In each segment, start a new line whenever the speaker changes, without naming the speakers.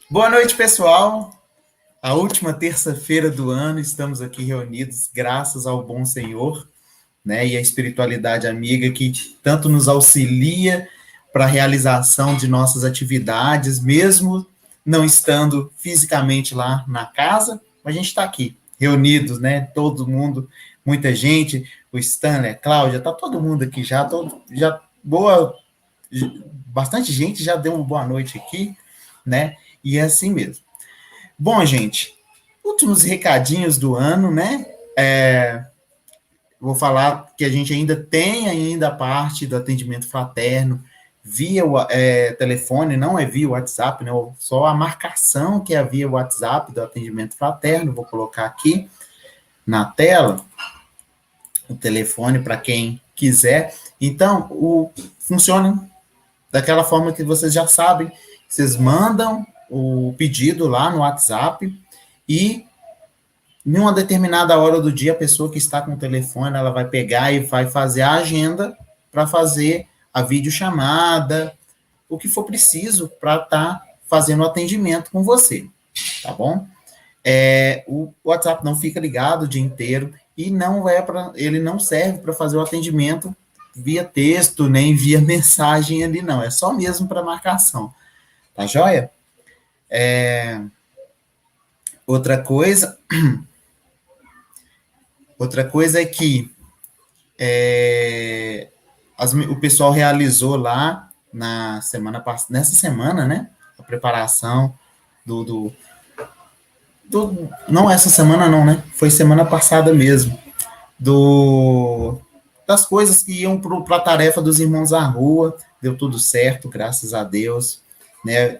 Boa noite, pessoal. A última terça-feira do ano, estamos aqui reunidos, graças ao bom Senhor, né? E a espiritualidade amiga que tanto nos auxilia para a realização de nossas atividades, mesmo não estando fisicamente lá na casa, a gente está aqui, reunidos, né? Todo mundo, muita gente, o Stanley, a Cláudia, tá todo mundo aqui já, boa, bastante gente já deu uma boa noite aqui, né? E é assim mesmo. Bom, gente, últimos recadinhos do ano, né? Vou falar que a gente ainda tem ainda a parte do atendimento fraterno via telefone, não é via WhatsApp, né? Só a marcação que é via WhatsApp do atendimento fraterno. Vou colocar aqui na tela o telefone para quem quiser. Então, funciona daquela forma que vocês já sabem. Vocês mandam o pedido lá no WhatsApp e em uma determinada hora do dia, a pessoa que está com o telefone, ela vai pegar e vai fazer a agenda para fazer a videochamada, o que for preciso para estar fazendo o atendimento com você, tá bom? O WhatsApp não fica ligado o dia inteiro e ele não serve para fazer o atendimento via texto, nem via mensagem ali, não. É só mesmo para marcação, tá joia? Outra coisa, outra coisa é que o pessoal realizou lá na semana passada, nessa semana, né? A preparação do, não essa semana não, né? Foi semana passada mesmo, das coisas que iam para a tarefa dos irmãos à rua, deu tudo certo, graças a Deus, né?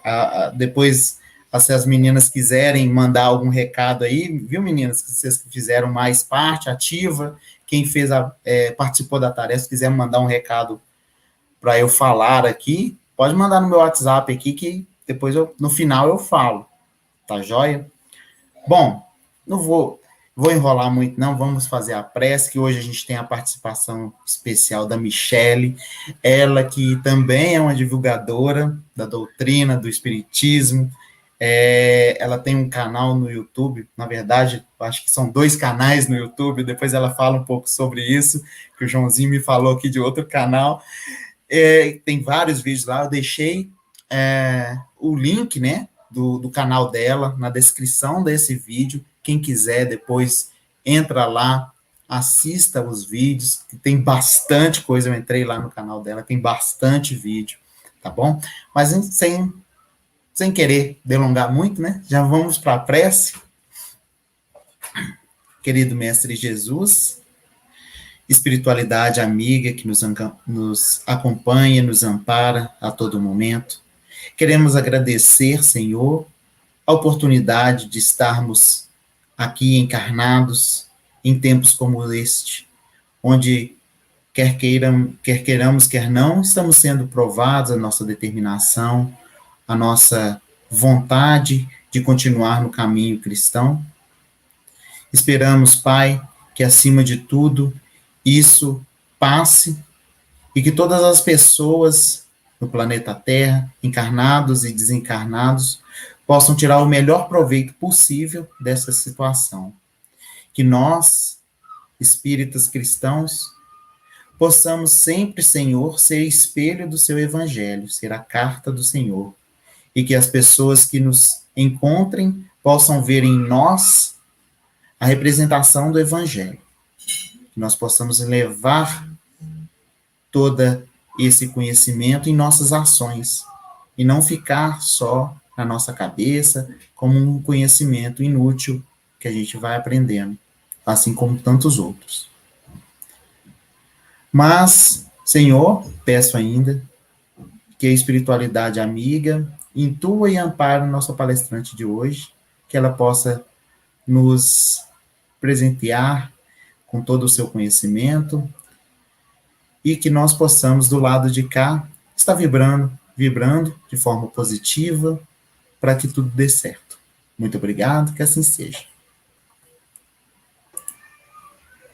Depois, se as meninas quiserem mandar algum recado aí, viu, meninas, que vocês fizeram mais parte ativa, quem participou da tarefa, se quiser mandar um recado para eu falar aqui, pode mandar no meu WhatsApp aqui, que depois no final eu falo, tá joia? Bom, não vou enrolar muito, não. Vamos fazer a prece, que hoje a gente tem a participação especial da Michele, ela que também é uma divulgadora da doutrina, do espiritismo. Ela tem um canal no YouTube, na verdade, acho que são 2 canais no YouTube, depois ela fala um pouco sobre isso, que o Joãozinho me falou aqui de outro canal. Tem vários vídeos lá, eu deixei o link, né, do canal dela na descrição desse vídeo. Quem quiser depois entra lá, assista os vídeos, que tem bastante coisa. Eu entrei lá no canal dela, tem bastante vídeo, tá bom? Mas sem querer delongar muito, né? Já vamos para a prece. Querido Mestre Jesus, espiritualidade amiga que nos acompanha, nos ampara a todo momento. Queremos agradecer, Senhor, a oportunidade de estarmos aqui encarnados em tempos como este, onde quer queiramos, quer não, estamos sendo provados a nossa determinação, a nossa vontade de continuar no caminho cristão. Esperamos, Pai, que acima de tudo isso passe e que todas as pessoas no planeta Terra, encarnados e desencarnados, possam tirar o melhor proveito possível dessa situação. Que nós, espíritas cristãos, possamos sempre, Senhor, ser espelho do seu evangelho, ser a carta do Senhor, e que as pessoas que nos encontrem possam ver em nós a representação do evangelho. Que nós possamos levar todo esse conhecimento em nossas ações e não ficar só na nossa cabeça como um conhecimento inútil que a gente vai aprendendo, assim como tantos outros. Mas, Senhor, peço ainda que a espiritualidade amiga intua e ampare nossa palestrante de hoje, que ela possa nos presentear com todo o seu conhecimento e que nós possamos, do lado de cá, estar vibrando de forma positiva para que tudo dê certo. Muito obrigado, que assim seja.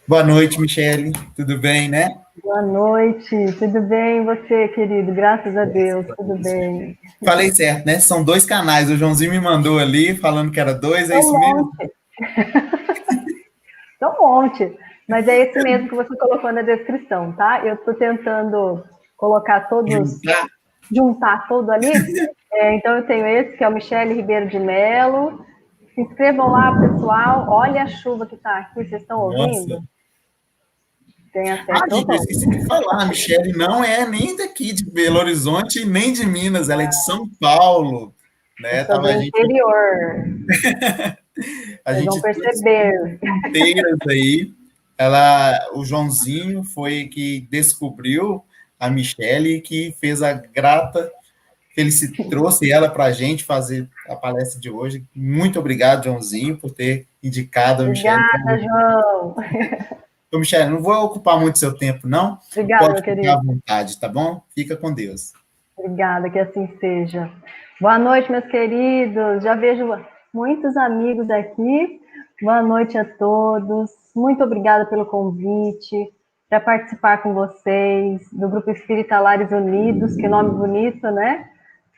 Boa noite, Michele. Tudo bem, né?
Boa noite, tudo bem e você, querido? Graças a Deus, tudo bem.
Falei certo, né? São dois canais. O Joãozinho me mandou ali falando que era dois, é
São um
isso mesmo?
monte, são um monte, mas é esse mesmo que você colocou na descrição, tá? Eu estou tentando colocar todos,
Juntar.
juntar tudo ali. Então eu tenho esse, que é o Michele Ribeiro de Melo. Se inscrevam lá, pessoal. Olha a chuva que está aqui, vocês estão
Nossa.
ouvindo? Tem até
Ah, gente, eu
trovão.
esqueci de falar. A Michelle não é nem daqui de Belo Horizonte, nem de Minas. Ela é de São Paulo,
Eu
né?
sou do interior,
A
vocês vão
gente transformou
perceber.
fronteiras aí. Ela, o Joãozinho foi que descobriu a Michelle e que fez a grata trouxe ela para a gente fazer a palestra de hoje. Muito obrigado, Joãozinho, por ter indicado a Michelle.
Obrigada, João.
Ô, Michelle, não vou ocupar muito seu tempo, não.
Obrigada,
Pode
meu
ficar
querido.
à vontade, tá bom? Fica com Deus.
Obrigada, que assim seja. Boa noite, meus queridos. Já vejo muitos amigos aqui. Boa noite a todos. Muito obrigada pelo convite para participar com vocês do Grupo Espírita Lares Unidos. Que nome bonito, né?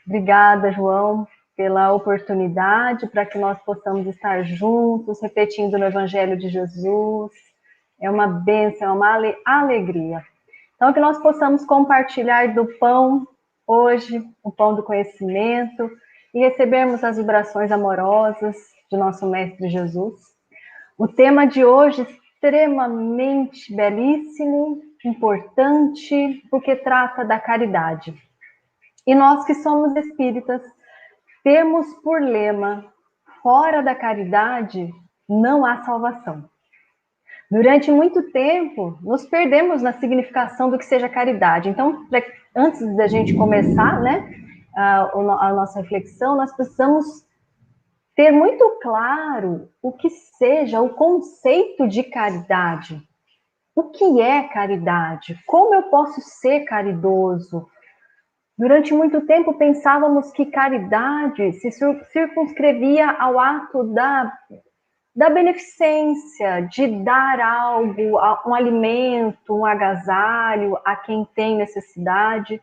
Obrigada, João, pela oportunidade para que nós possamos estar juntos, repetindo no Evangelho de Jesus. É uma bênção, é uma alegria. Então, que nós possamos compartilhar do pão hoje, o pão do conhecimento, e recebermos as vibrações amorosas de nosso Mestre Jesus. O tema de hoje é extremamente belíssimo, importante, porque trata da caridade. E nós que somos espíritas, temos por lema: fora da caridade não há salvação. Durante muito tempo, nos perdemos na significação do que seja caridade. Então, antes da gente começar, né, a nossa reflexão, nós precisamos ter muito claro o que seja o conceito de caridade. O que é caridade? Como eu posso ser caridoso? Durante muito tempo pensávamos que caridade se circunscrevia ao ato da beneficência, de dar algo, um alimento, um agasalho a quem tem necessidade.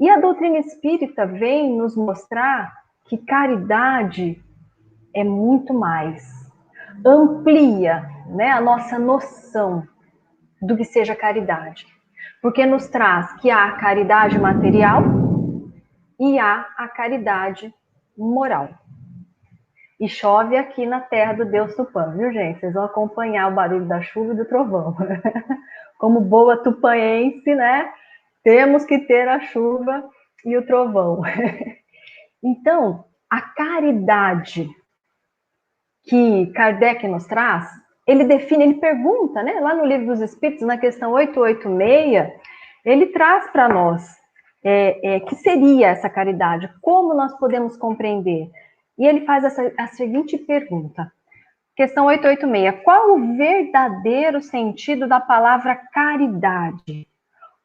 E a doutrina espírita vem nos mostrar que caridade é muito mais. Amplia, né, a nossa noção do que seja caridade. Porque nos traz que há a caridade material e há a caridade moral. E chove aqui na terra do Deus Tupã, viu, gente? Vocês vão acompanhar o barulho da chuva e do trovão. Como boa tupanhense, né? Temos que ter a chuva e o trovão. Então, a caridade que Kardec nos traz, ele define, ele pergunta, né? Lá no Livro dos Espíritos, na questão 886, ele traz para nós que seria essa caridade, como nós podemos compreender. E ele faz a seguinte pergunta. Questão 886. Qual o verdadeiro sentido da palavra caridade?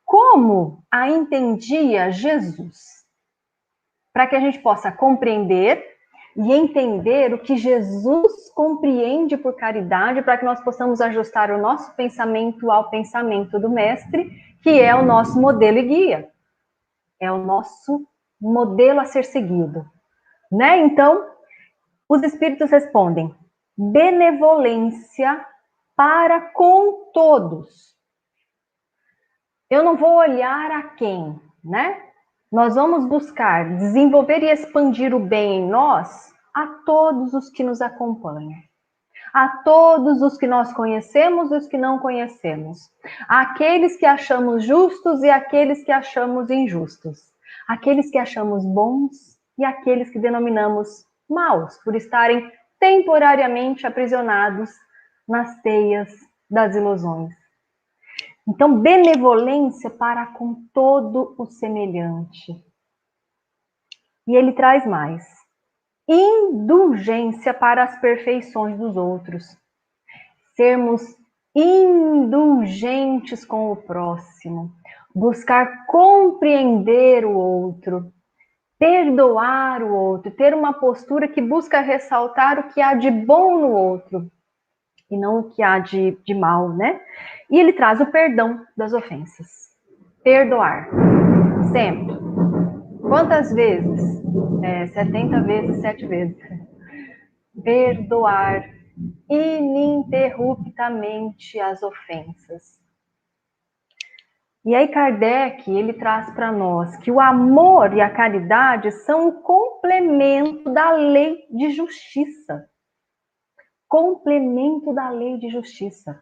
Como a entendia Jesus? Para que a gente possa compreender e entender o que Jesus compreende por caridade, para que nós possamos ajustar o nosso pensamento ao pensamento do Mestre, que é o nosso modelo e guia. É o nosso modelo a ser seguido. Né? Então, os espíritos respondem: benevolência para com todos. Eu não vou olhar a quem, né? Nós vamos buscar desenvolver e expandir o bem em nós a todos os que nos acompanham, a todos os que nós conhecemos e os que não conhecemos, aqueles que achamos justos e aqueles que achamos injustos, aqueles que achamos bons e aqueles que denominamos maus, por estarem temporariamente aprisionados nas teias das ilusões. Então, benevolência para com todo o semelhante. E ele traz mais: indulgência para as perfeições dos outros. Sermos indulgentes com o próximo, buscar compreender o outro, perdoar o outro, ter uma postura que busca ressaltar o que há de bom no outro, e não o que há de mal, né? E ele traz o perdão das ofensas. Perdoar, sempre. Quantas vezes? 70 vezes, 7 vezes. Perdoar ininterruptamente as ofensas. E aí Kardec, ele traz para nós que o amor e a caridade são o complemento da lei de justiça. Complemento da lei de justiça.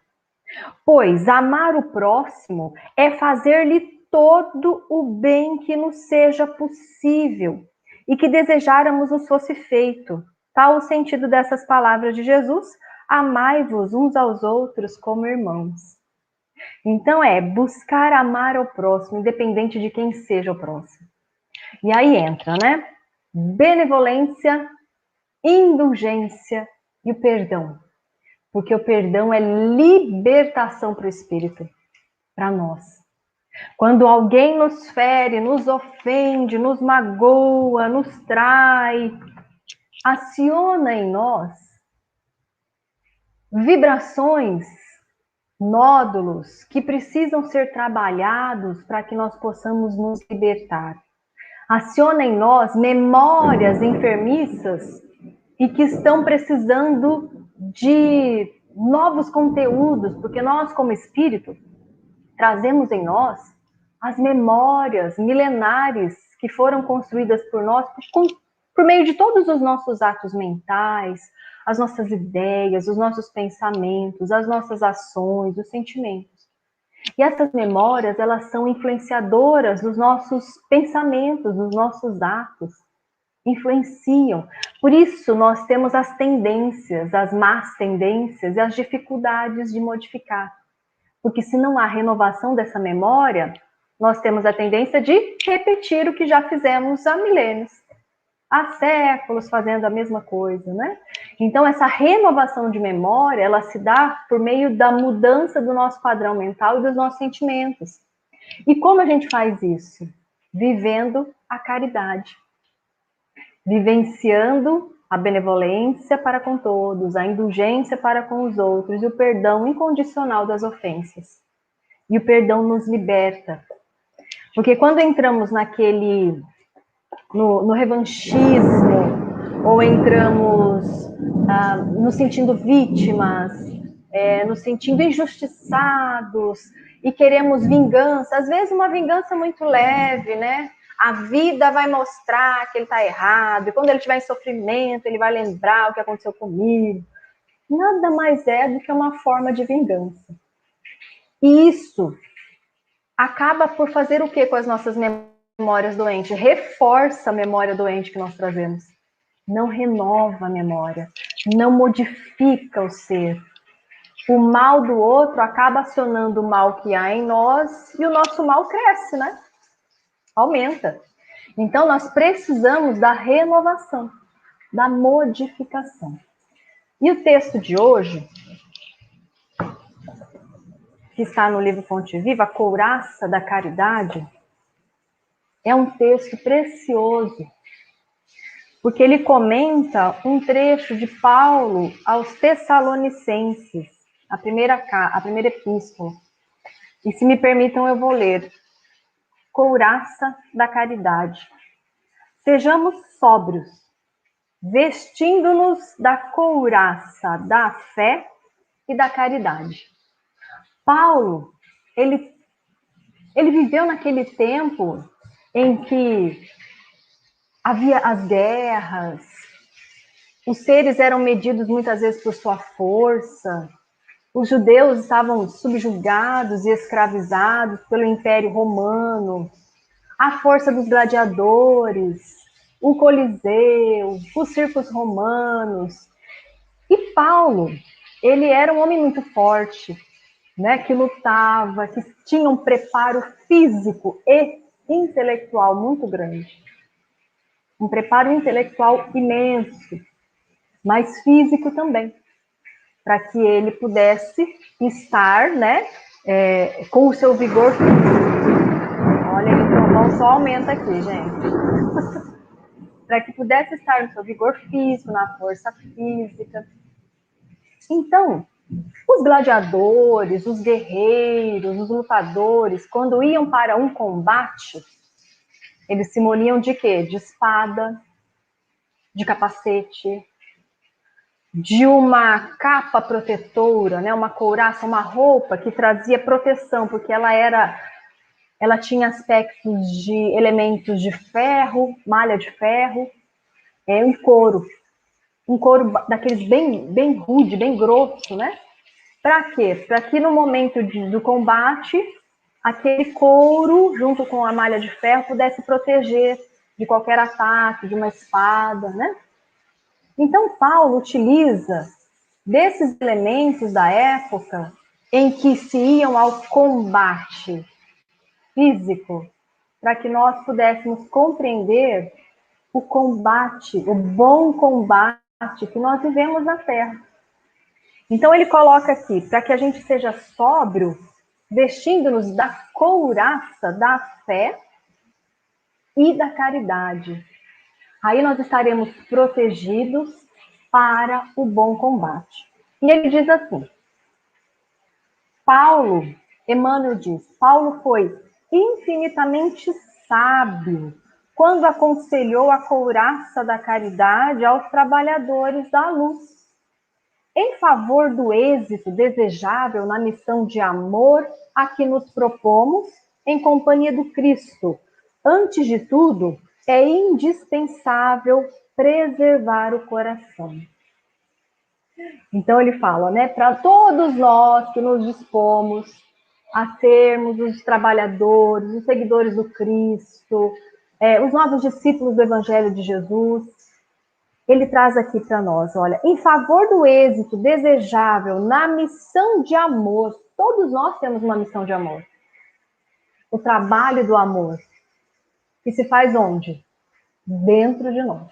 Pois amar o próximo é fazer-lhe todo o bem que nos seja possível e que desejáramos nos fosse feito. Tal o sentido dessas palavras de Jesus: amai-vos uns aos outros como irmãos. Então buscar amar ao próximo, independente de quem seja o próximo. E aí entra, né? Benevolência, indulgência e o perdão. Porque o perdão é libertação para o espírito, para nós. Quando alguém nos fere, nos ofende, nos magoa, nos trai, aciona em nós vibrações, nódulos que precisam ser trabalhados para que nós possamos nos libertar. Aciona em nós memórias enfermiças e que estão precisando de novos conteúdos, porque nós, como espírito, trazemos em nós as memórias milenares que foram construídas por nós por meio de todos os nossos atos mentais, as nossas ideias, os nossos pensamentos, as nossas ações, os sentimentos. E essas memórias, elas são influenciadoras dos nossos pensamentos, dos nossos atos. Influenciam. Por isso, nós temos as tendências, as más tendências e as dificuldades de modificar. Porque se não há renovação dessa memória, nós temos a tendência de repetir o que já fizemos há milênios, há séculos fazendo a mesma coisa, né? Então, essa renovação de memória, ela se dá por meio da mudança do nosso padrão mental e dos nossos sentimentos. E como a gente faz isso? Vivendo a caridade. Vivenciando a benevolência para com todos, a indulgência para com os outros e o perdão incondicional das ofensas. E o perdão nos liberta. Porque quando entramos no revanchismo, ou entramos nos sentindo vítimas, nos sentindo injustiçados, e queremos vingança, às vezes uma vingança muito leve, né? A vida vai mostrar que ele está errado, e quando ele estiver em sofrimento, ele vai lembrar o que aconteceu comigo. Nada mais é do que uma forma de vingança. E isso acaba por fazer o que com as nossas memórias doentes? Reforça a memória doente que nós trazemos. Não renova a memória, não modifica o ser. O mal do outro acaba acionando o mal que há em nós e o nosso mal cresce, né? Aumenta. Então, nós precisamos da renovação, da modificação. E o texto de hoje, que está no livro Fonte Viva, A Couraça da Caridade, é um texto precioso, porque ele comenta um trecho de Paulo aos Tessalonicenses, a primeira epístola. E se me permitam, eu vou ler. Couraça da caridade. Sejamos sóbrios, vestindo-nos da couraça da fé e da caridade. Paulo, ele viveu naquele tempo em que havia as guerras, os seres eram medidos muitas vezes por sua força, os judeus estavam subjugados e escravizados pelo Império Romano, a força dos gladiadores, o Coliseu, os circos romanos. E Paulo, ele era um homem muito forte, né, que lutava, que tinha um preparo físico e intelectual muito grande. Um preparo intelectual imenso, mas físico também, para que ele pudesse estar, né, com o seu vigor físico. Olha, o trovão só aumenta aqui, gente. Para que pudesse estar no seu vigor físico, na força física. Então, Os gladiadores, os guerreiros, os lutadores, quando iam para um combate, eles se muniam de quê? De espada, de capacete, de uma capa protetora, né? Uma couraça, uma roupa que trazia proteção, porque ela tinha aspectos de elementos de ferro, malha de ferro, um couro daqueles bem rude, bem grosso, né? Para quê? Para que no momento do combate, aquele couro, junto com a malha de ferro, pudesse proteger de qualquer ataque, de uma espada, né? Então, Paulo utiliza desses elementos da época em que se iam ao combate físico, para que nós pudéssemos compreender o combate, o bom combate que nós vivemos na Terra. Então ele coloca aqui, para que a gente seja sóbrio, vestindo-nos da couraça da fé e da caridade. Aí nós estaremos protegidos para o bom combate. E ele diz assim, Emmanuel diz, Paulo foi infinitamente sábio quando aconselhou a couraça da caridade aos trabalhadores da luz, em favor do êxito desejável na missão de amor a que nos propomos em companhia do Cristo. Antes de tudo, é indispensável preservar o coração. Então ele fala, né, para todos nós que nos dispomos a sermos os trabalhadores, os seguidores do Cristo, os novos discípulos do Evangelho de Jesus, ele traz aqui para nós, olha, em favor do êxito desejável na missão de amor, todos nós temos uma missão de amor. O trabalho do amor, que se faz onde? Dentro de nós.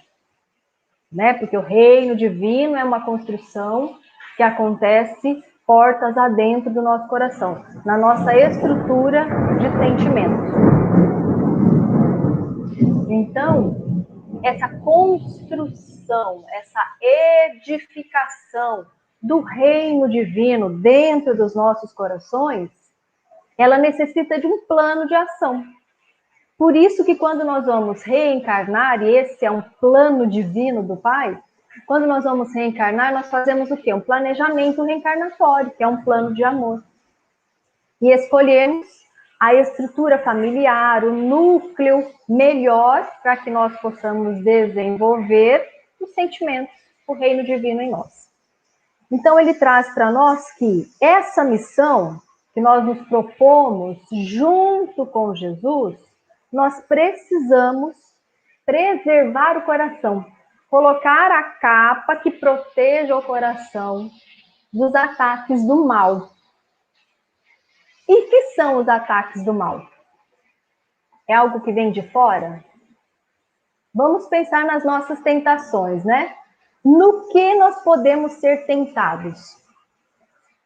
Né? Porque o reino divino é uma construção que acontece portas adentro do nosso coração, na nossa estrutura de sentimentos. Então, essa construção, essa edificação do reino divino dentro dos nossos corações, ela necessita de um plano de ação. Por isso que quando nós vamos reencarnar, e esse é um plano divino do Pai, quando nós vamos reencarnar, nós fazemos o quê? Um planejamento reencarnatório, que é um plano de amor. E escolhemos a estrutura familiar, o núcleo melhor para que nós possamos desenvolver os sentimentos, o reino divino em nós. Então ele traz para nós que essa missão que nós nos propomos junto com Jesus, nós precisamos preservar o coração, colocar a capa que proteja o coração dos ataques do mal. E que são os ataques do mal? É algo que vem de fora? Vamos pensar nas nossas tentações, né? No que nós podemos ser tentados?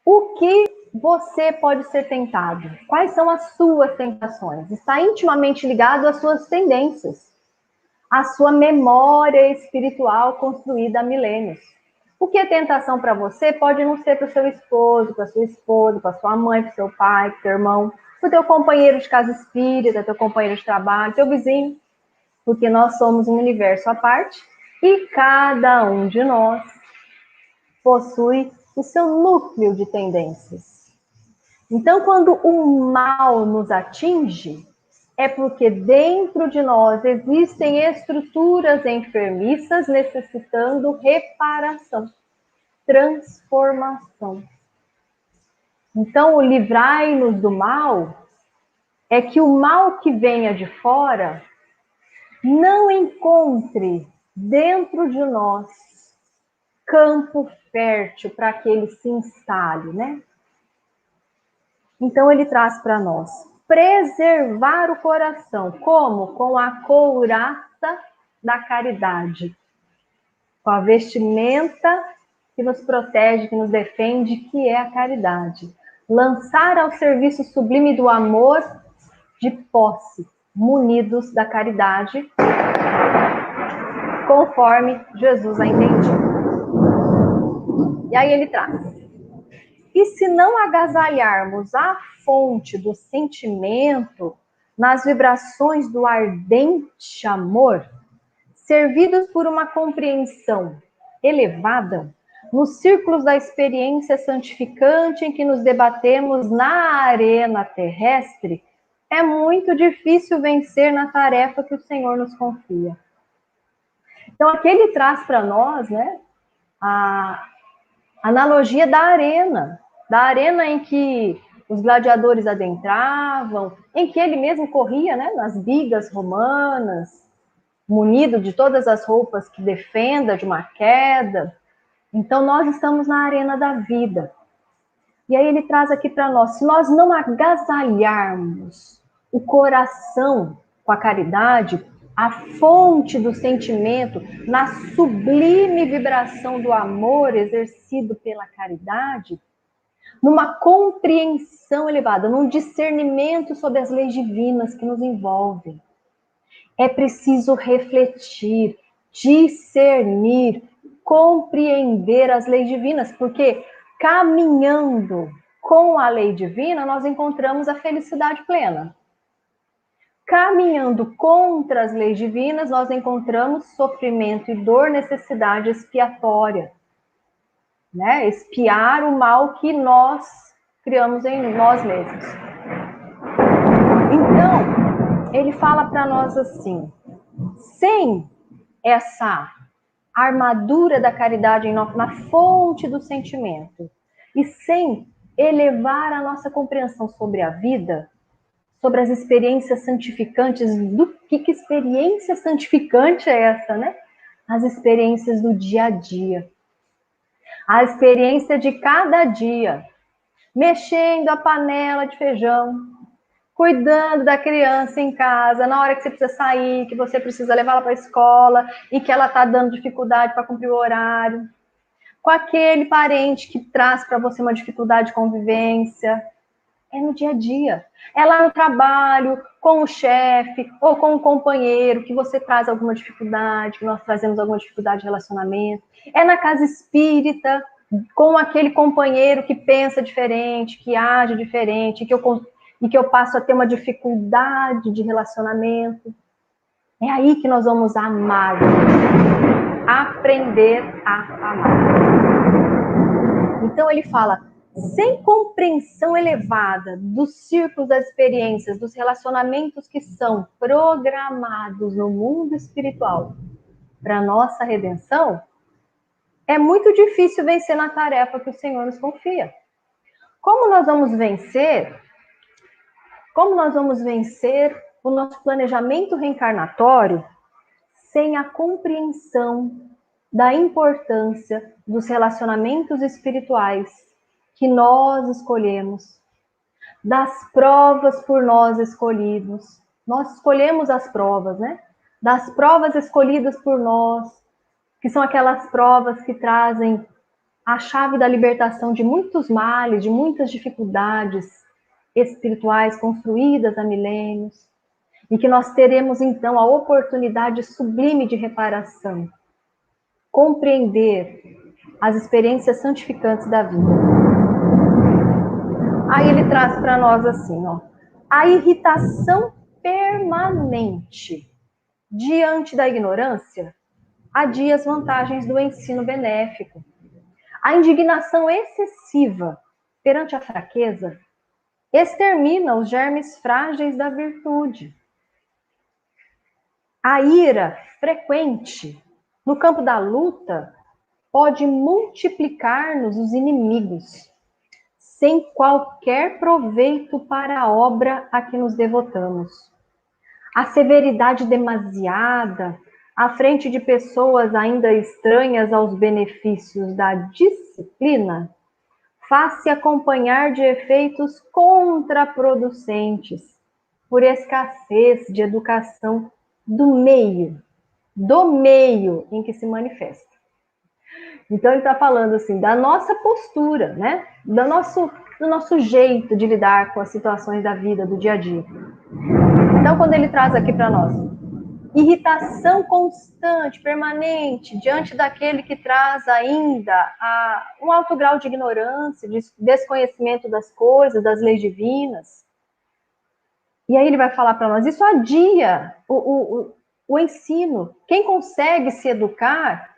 O que você pode ser tentado? Quais são as suas tentações? Está intimamente ligado às suas tendências, à sua memória espiritual construída há milênios. O que é tentação para você pode não ser para o seu esposo, para a sua esposa, para a sua mãe, para o seu pai, para o seu irmão, para o teu companheiro de casa espírita, teu companheiro de trabalho, teu vizinho, porque nós somos um universo à parte e cada um de nós possui o seu núcleo de tendências. Então, quando o mal nos atinge, é porque dentro de nós existem estruturas enfermiças necessitando reparação, transformação. Então, o livrai-nos do mal é que o mal que venha de fora não encontre dentro de nós campo fértil para que ele se instale, né? Então ele traz para nós preservar o coração, como? Com a couraça da caridade, com a vestimenta que nos protege, que nos defende, que é a caridade. Lançar ao serviço sublime do amor de posse, munidos da caridade, conforme Jesus a entendia. E aí ele traz. que se não agasalharmos a fonte do sentimento nas vibrações do ardente amor, servidos por uma compreensão elevada, nos círculos da experiência santificante em que nos debatemos na arena terrestre, é muito difícil vencer na tarefa que o Senhor nos confia. Então, aqui ele traz para nós, né, a analogia da arena em que os gladiadores adentravam, em que ele mesmo corria, né, nas bigas romanas, munido de todas as roupas que defenda de uma queda. Então, nós estamos na arena da vida. E aí ele traz aqui para nós, se nós não agasalharmos o coração com a caridade, a fonte do sentimento, na sublime vibração do amor exercido pela caridade, numa compreensão elevada, num discernimento sobre as leis divinas que nos envolvem. É preciso refletir, discernir, compreender as leis divinas, porque caminhando com a lei divina, nós encontramos a felicidade plena. Caminhando contra as leis divinas, nós encontramos sofrimento e dor, necessidade expiatória. Né? Expiar o mal que nós criamos em nós mesmos. Então, ele fala para nós assim, sem essa armadura da caridade na fonte do sentimento e sem elevar a nossa compreensão sobre a vida, sobre as experiências santificantes, que experiência santificante é essa, né? As experiências do dia a dia. A experiência de cada dia, mexendo a panela de feijão, cuidando da criança em casa, na hora que você precisa sair, que você precisa levá-la para a escola e que ela está dando dificuldade para cumprir o horário, com aquele parente que traz para você uma dificuldade de convivência. É no dia a dia. É lá no trabalho, com o chefe ou com o companheiro que você traz alguma dificuldade, que nós trazemos alguma dificuldade de relacionamento. É na casa espírita, com aquele companheiro que pensa diferente, que age diferente, e que eu passo a ter uma dificuldade de relacionamento. É aí que nós vamos amar. Aprender a amar. Então ele fala, sem compreensão elevada dos círculos das experiências, dos relacionamentos que são programados no mundo espiritual para a nossa redenção, é muito difícil vencer na tarefa que o Senhor nos confia. Como nós vamos vencer? Como nós vamos vencer o nosso planejamento reencarnatório sem a compreensão da importância dos relacionamentos espirituais que nós escolhemos, das provas por nós escolhidos. Nós escolhemos as provas, né? Das provas escolhidas por nós, que são aquelas provas que trazem a chave da libertação de muitos males, de muitas dificuldades espirituais construídas há milênios, e que nós teremos, então, a oportunidade sublime de reparação, compreender as experiências santificantes da vida. Aí ele traz para nós assim, ó, a irritação permanente diante da ignorância adia as vantagens do ensino benéfico. A indignação excessiva perante a fraqueza extermina os germes frágeis da virtude. A ira frequente no campo da luta pode multiplicar-nos os inimigos, sem qualquer proveito para a obra a que nos devotamos. A severidade demasiada à frente de pessoas ainda estranhas aos benefícios da disciplina faz-se acompanhar de efeitos contraproducentes por escassez de educação do meio em que se manifesta. Então ele está falando assim da nossa postura, né? Do nosso jeito de lidar com as situações da vida, do dia a dia. Então quando ele traz aqui para nós, irritação constante, permanente, diante daquele que traz ainda um alto grau de ignorância, de desconhecimento das coisas, das leis divinas. E aí ele vai falar para nós, isso adia o ensino. Quem consegue se educar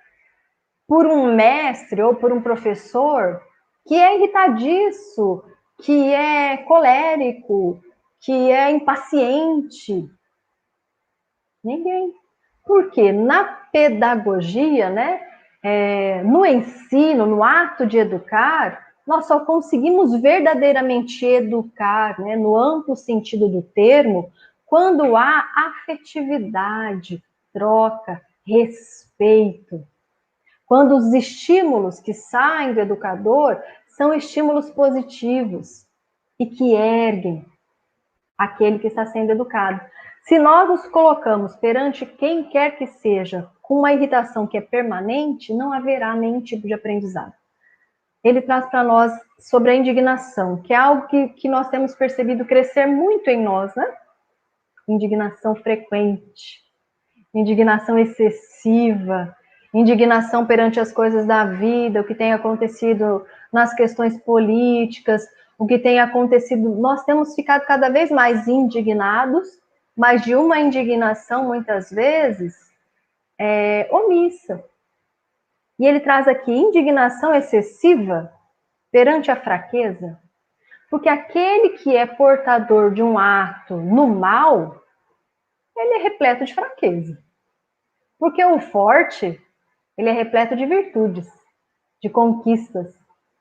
por um mestre ou por um professor que é irritadiço, que é colérico, que é impaciente? Ninguém. Porque na pedagogia, né, no ensino, no ato de educar, nós só conseguimos verdadeiramente educar, né, no amplo sentido do termo, quando há afetividade, troca, respeito. Quando os estímulos que saem do educador são estímulos positivos e que erguem aquele que está sendo educado. Se nós nos colocamos perante quem quer que seja com uma irritação que é permanente, não haverá nenhum tipo de aprendizado. Ele traz para nós sobre a indignação, que é algo que nós temos percebido crescer muito em nós, né? Indignação frequente, indignação excessiva, indignação perante as coisas da vida, o que tem acontecido nas questões políticas, o que tem acontecido. Nós temos ficado cada vez mais indignados, mas de uma indignação, muitas vezes, omissa. E ele traz aqui indignação excessiva perante a fraqueza, porque aquele que é portador de um ato no mal, ele é repleto de fraqueza. Porque o forte, ele é repleto de virtudes, de conquistas,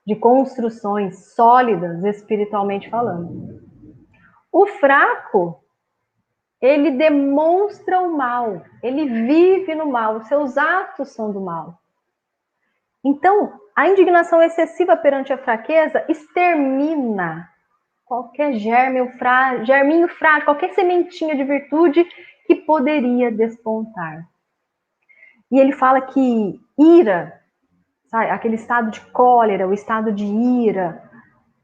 de construções sólidas, espiritualmente falando. O fraco, ele demonstra o mal, ele vive no mal, os seus atos são do mal. Então, a indignação excessiva perante a fraqueza extermina qualquer germinho frágil, qualquer sementinha de virtude que poderia despontar. E ele fala que ira, sabe, aquele estado de cólera, o estado de ira,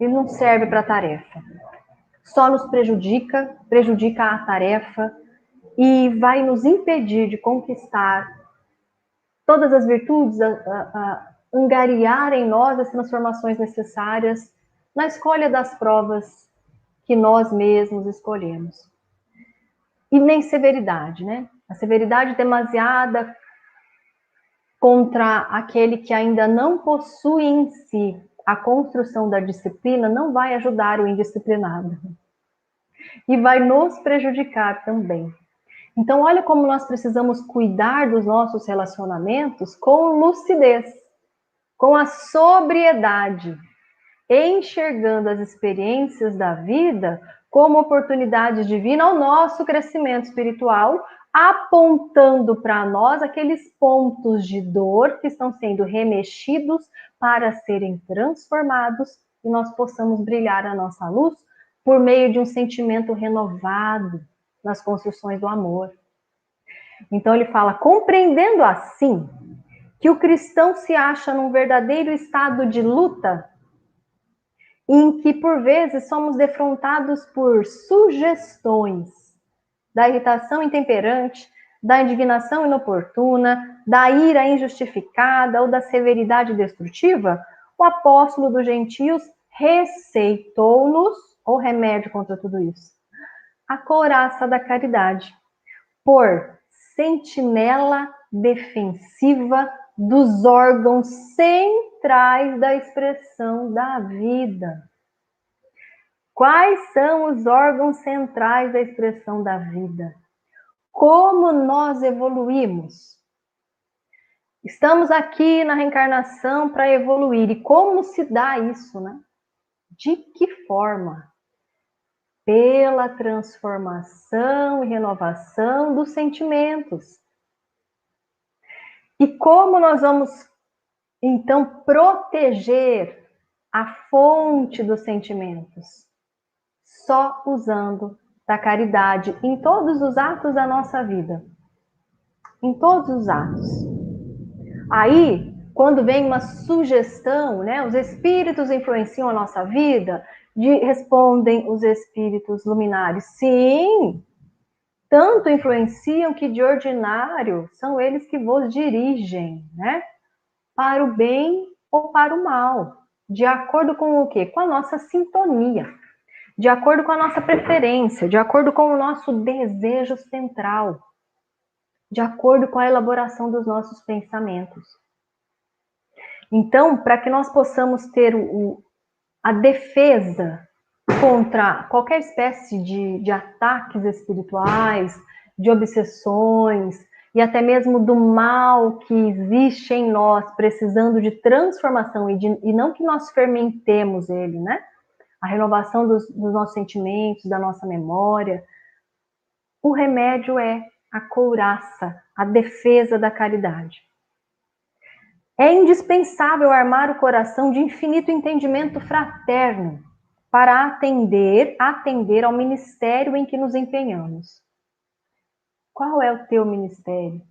ele não serve para a tarefa. Só nos prejudica a tarefa e vai nos impedir de conquistar todas as virtudes, angariar em nós as transformações necessárias na escolha das provas que nós mesmos escolhemos. E nem severidade, né? A severidade demasiada contra aquele que ainda não possui em si a construção da disciplina não vai ajudar o indisciplinado. E vai nos prejudicar também. Então, olha como nós precisamos cuidar dos nossos relacionamentos com lucidez, com a sobriedade, enxergando as experiências da vida como oportunidades divinas ao nosso crescimento espiritual, apontando para nós aqueles pontos de dor que estão sendo remexidos para serem transformados e nós possamos brilhar a nossa luz por meio de um sentimento renovado nas construções do amor. Então ele fala, compreendendo assim que o cristão se acha num verdadeiro estado de luta, em que por vezes somos defrontados por sugestões da irritação intemperante, da indignação inoportuna, da ira injustificada ou da severidade destrutiva, o apóstolo dos gentios receitou-nos o remédio contra tudo isso. A couraça da caridade, por sentinela defensiva dos órgãos centrais da expressão da vida. Quais são os órgãos centrais da expressão da vida? Como nós evoluímos? Estamos aqui na reencarnação para evoluir. E como se dá isso, né? De que forma? Pela transformação e renovação dos sentimentos. E como nós vamos, então, proteger a fonte dos sentimentos? Só usando da caridade em todos os atos da nossa vida. Em todos os atos. Aí, quando vem uma sugestão, né, os espíritos influenciam a nossa vida, respondem os espíritos luminares. Sim, tanto influenciam que de ordinário são eles que vos dirigem, né? Para o bem ou para o mal, de acordo com o quê? Com a nossa sintonia, de acordo com a nossa preferência, de acordo com o nosso desejo central, de acordo com a elaboração dos nossos pensamentos. Então, para que nós possamos ter a defesa contra qualquer espécie de ataques espirituais, de obsessões, e até mesmo do mal que existe em nós, precisando de transformação, e não que nós fermentemos ele, né? A renovação dos nossos sentimentos, da nossa memória. O remédio é a couraça, a defesa da caridade. É indispensável armar o coração de infinito entendimento fraterno para atender ao ministério em que nos empenhamos. Qual é o teu ministério?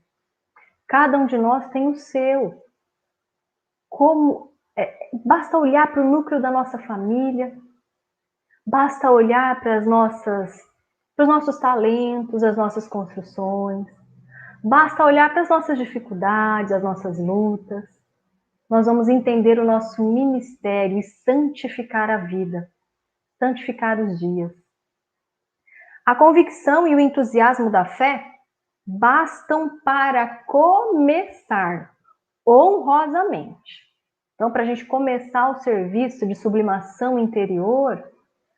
Cada um de nós tem o seu. Basta olhar para o núcleo da nossa família, basta olhar para os nossos talentos, as nossas construções, basta olhar para as nossas dificuldades, as nossas lutas. Nós vamos entender o nosso ministério e santificar a vida, santificar os dias. A convicção e o entusiasmo da fé bastam para começar honrosamente. Então, para a gente começar o serviço de sublimação interior,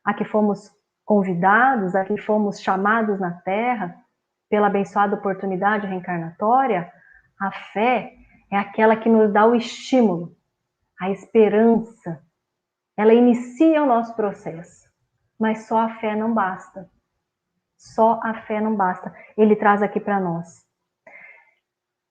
a que fomos convidados, a que fomos chamados na Terra, pela abençoada oportunidade reencarnatória, a fé é aquela que nos dá o estímulo, a esperança. Ela inicia o nosso processo, mas só a fé não basta. Só a fé não basta. Ele traz aqui para nós.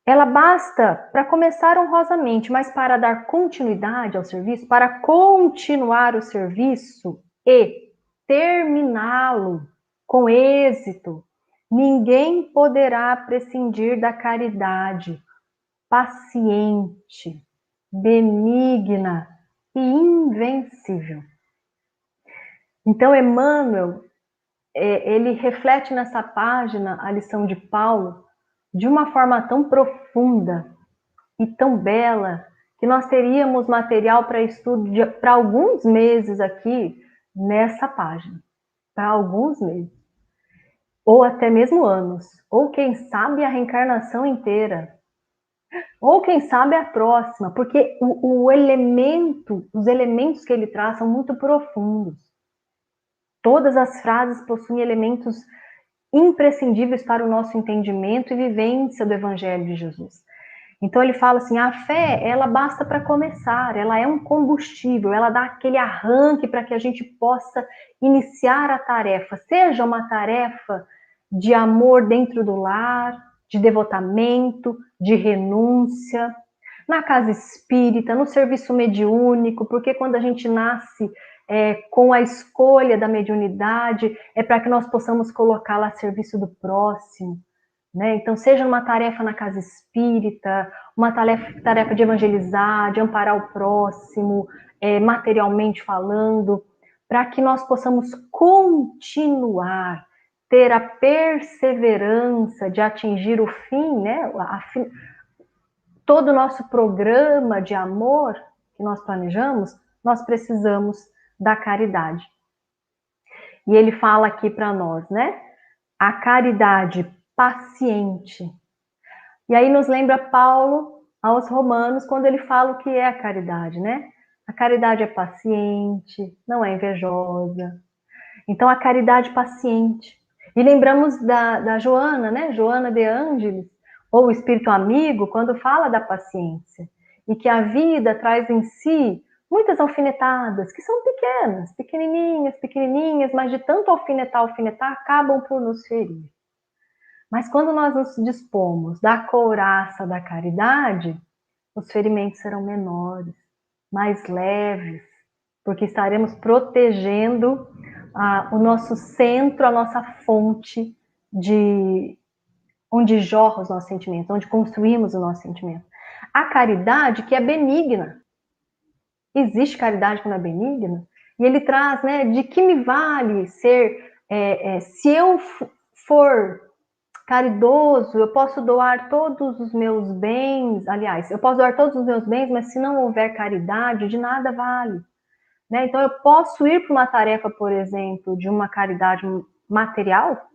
Ela basta para começar honrosamente, mas para dar continuidade ao serviço, para continuar o serviço e terminá-lo com êxito, ninguém poderá prescindir da caridade paciente, benigna e invencível. Então, Emmanuel, ele reflete nessa página a lição de Paulo de uma forma tão profunda e tão bela que nós teríamos material para estudo para alguns meses aqui nessa página, para alguns meses, ou até mesmo anos, ou quem sabe a reencarnação inteira, ou quem sabe a próxima, porque os elementos que ele traz são muito profundos. Todas as frases possuem elementos imprescindíveis para o nosso entendimento e vivência do Evangelho de Jesus. Então ele fala assim, a fé, ela basta para começar, ela é um combustível, ela dá aquele arranque para que a gente possa iniciar a tarefa, seja uma tarefa de amor dentro do lar, de devotamento, de renúncia, na casa espírita, no serviço mediúnico, porque quando a gente nasce com a escolha da mediunidade, é para que nós possamos colocá-la a serviço do próximo, né? Então, seja uma tarefa na casa espírita, uma tarefa de evangelizar, de amparar o próximo, materialmente falando, para que nós possamos continuar, ter a perseverança de atingir o fim, né? Todo o nosso programa de amor que nós planejamos, nós precisamos da caridade. E ele fala aqui para nós, né? A caridade paciente. E aí nos lembra Paulo aos Romanos, quando ele fala o que é a caridade, né? A caridade é paciente, não é invejosa. Então, a caridade paciente. E lembramos da Joana, né? Joana de Ângeles, ou o Espírito Amigo, quando fala da paciência. E que a vida traz em si muitas alfinetadas, que são pequenas, pequenininhas, mas de tanto alfinetar, acabam por nos ferir. Mas quando nós nos dispomos da couraça da caridade, os ferimentos serão menores, mais leves, porque estaremos protegendo o nosso centro, a nossa fonte de onde jorra os nossos sentimentos, onde construímos o nosso sentimento. A caridade que é benigna. Existe caridade que não é benigna? E ele traz, né, de que me vale ser, se eu for caridoso, eu posso doar todos os meus bens, aliás, eu posso doar todos os meus bens, mas se não houver caridade, de nada vale. Né? Então, eu posso ir para uma tarefa, por exemplo, de uma caridade material,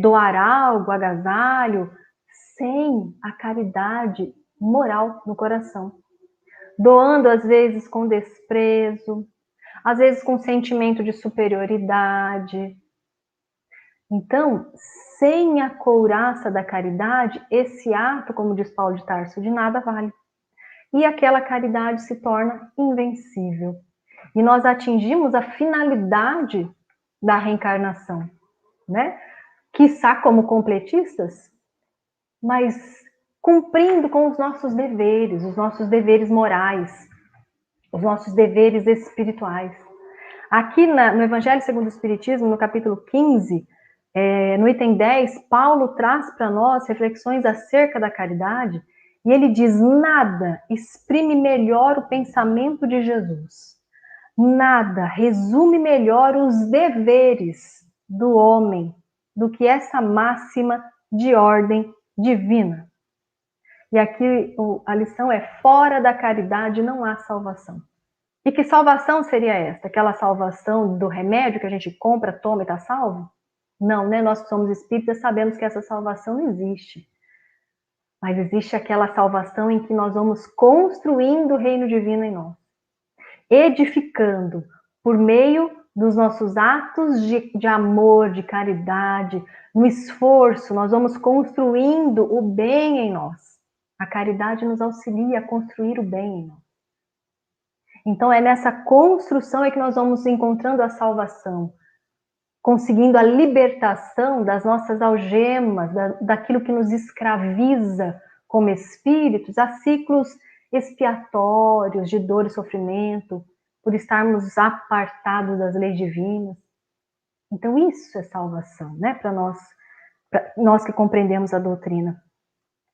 doar algo, agasalho, sem a caridade moral no coração. Doando, às vezes, com desprezo, às vezes com sentimento de superioridade. Então, sem a couraça da caridade, esse ato, como diz Paulo de Tarso, de nada vale. E aquela caridade se torna invencível. E nós atingimos a finalidade da reencarnação, né? Quiçá como completistas, mas cumprindo com os nossos deveres morais, os nossos deveres espirituais. Aqui no Evangelho segundo o Espiritismo, no capítulo 15, no item 10, Paulo traz para nós reflexões acerca da caridade e ele diz: nada exprime melhor o pensamento de Jesus. Nada resume melhor os deveres do homem do que essa máxima de ordem divina. E aqui a lição é: fora da caridade não há salvação. E que salvação seria esta? Aquela salvação do remédio que a gente compra, toma e está salvo? Não, né? Nós que somos espíritas sabemos que essa salvação não existe. Mas existe aquela salvação em que nós vamos construindo o reino divino em nós. Edificando por meio dos nossos atos de amor, de caridade, no esforço, nós vamos construindo o bem em nós. A caridade nos auxilia a construir o bem em nós. Então é nessa construção que nós vamos encontrando a salvação, conseguindo a libertação das nossas algemas, daquilo que nos escraviza como espíritos, a ciclos expiatórios de dor e sofrimento, por estarmos apartados das leis divinas. Então isso é salvação, né? Para nós que compreendemos a doutrina.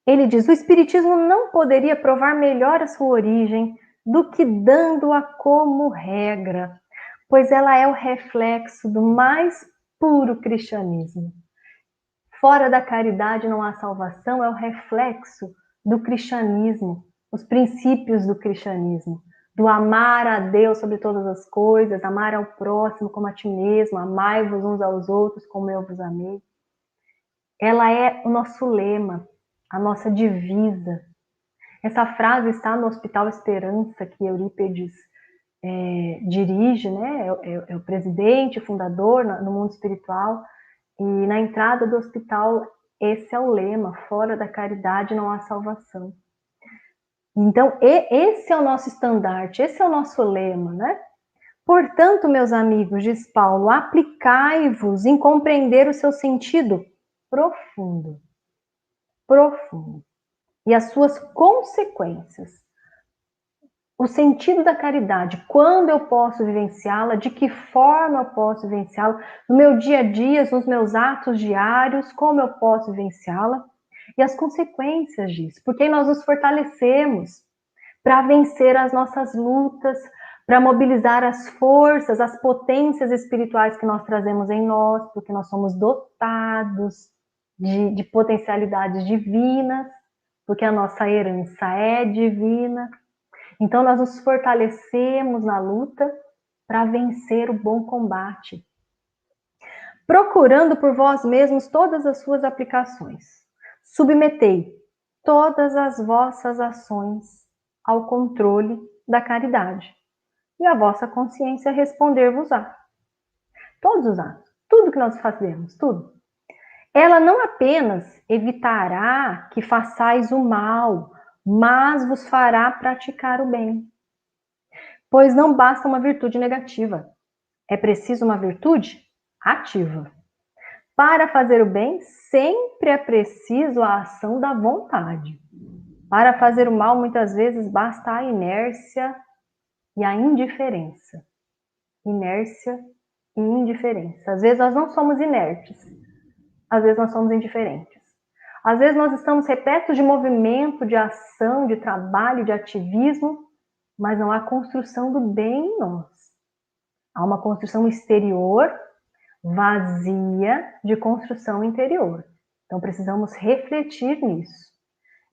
Ele diz: o Espiritismo não poderia provar melhor a sua origem do que dando-a como regra, pois ela é o reflexo do mais puro cristianismo. Fora da caridade não há salvação, é o reflexo do cristianismo, os princípios do cristianismo, do amar a Deus sobre todas as coisas, amar ao próximo como a ti mesmo, amai-vos uns aos outros como eu vos amei. Ela é o nosso lema, a nossa divisa. Essa frase está no Hospital Esperança, que Eurípides dirige, né? É o presidente, fundador no mundo espiritual, e na entrada do hospital esse é o lema: fora da caridade não há salvação. Então esse é o nosso estandarte, esse é o nosso lema, né? Portanto, meus amigos, diz Paulo, aplicai-vos em compreender o seu sentido profundo e as suas consequências. O sentido da caridade, quando eu posso vivenciá-la, de que forma eu posso vivenciá-la, no meu dia a dia, nos meus atos diários, como eu posso vivenciá-la, e as consequências disso, porque nós nos fortalecemos para vencer as nossas lutas, para mobilizar as forças, as potências espirituais que nós trazemos em nós, porque nós somos dotados de potencialidades divinas, porque a nossa herança é divina. Então, nós nos fortalecemos na luta para vencer o bom combate, procurando por vós mesmos todas as suas aplicações. Submetei todas as vossas ações ao controle da caridade, e a vossa consciência responder-vos-á. Todos os atos, tudo que nós fazemos, tudo. Ela não apenas evitará que façais o mal, mas vos fará praticar o bem. Pois não basta uma virtude negativa, é preciso uma virtude ativa. Para fazer o bem, sempre é preciso a ação da vontade. Para fazer o mal, muitas vezes basta a inércia e a indiferença. Inércia e indiferença. Às vezes nós não somos inertes, às vezes nós somos indiferentes. Às vezes nós estamos repletos de movimento, de ação, de trabalho, de ativismo, mas não há construção do bem em nós. Há uma construção exterior vazia de construção interior. Então precisamos refletir nisso.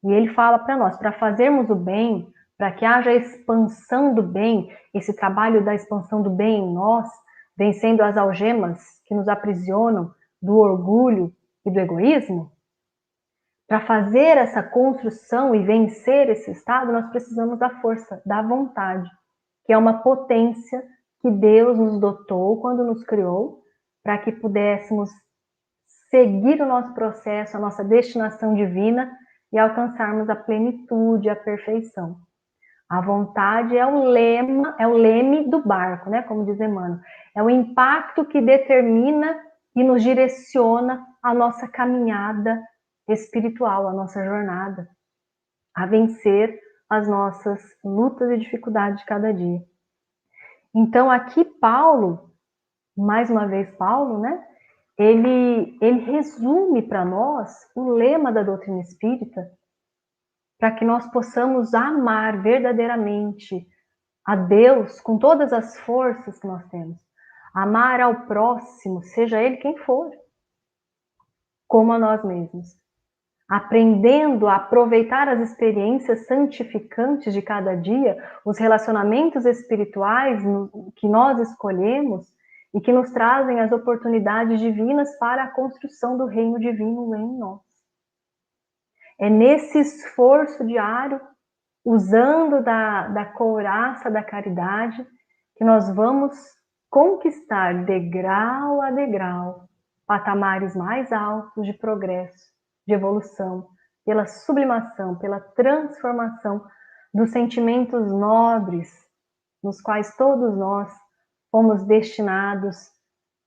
E ele fala para nós, para fazermos o bem, para que haja expansão do bem, esse trabalho da expansão do bem em nós, vencendo as algemas que nos aprisionam do orgulho e do egoísmo, para fazer essa construção e vencer esse estado, nós precisamos da força, da vontade, que é uma potência que Deus nos dotou quando nos criou, para que pudéssemos seguir o nosso processo, a nossa destinação divina e alcançarmos a plenitude, a perfeição. A vontade é o lema, é o leme do barco, né? Como diz Emmanuel. É o impacto que determina e nos direciona a nossa caminhada espiritual, a nossa jornada, a vencer as nossas lutas e dificuldades de cada dia. Então aqui Paulo, mais uma vez Paulo, né? Ele resume para nós o lema da doutrina espírita, para que nós possamos amar verdadeiramente a Deus com todas as forças que nós temos. Amar ao próximo, seja ele quem for, como a nós mesmos. Aprendendo a aproveitar as experiências santificantes de cada dia, os relacionamentos espirituais que nós escolhemos e que nos trazem as oportunidades divinas para a construção do reino divino em nós. É nesse esforço diário, usando da couraça da caridade, que nós vamos conquistar degrau a degrau patamares mais altos de progresso, de evolução, pela sublimação, pela transformação dos sentimentos nobres, nos quais todos nós fomos destinados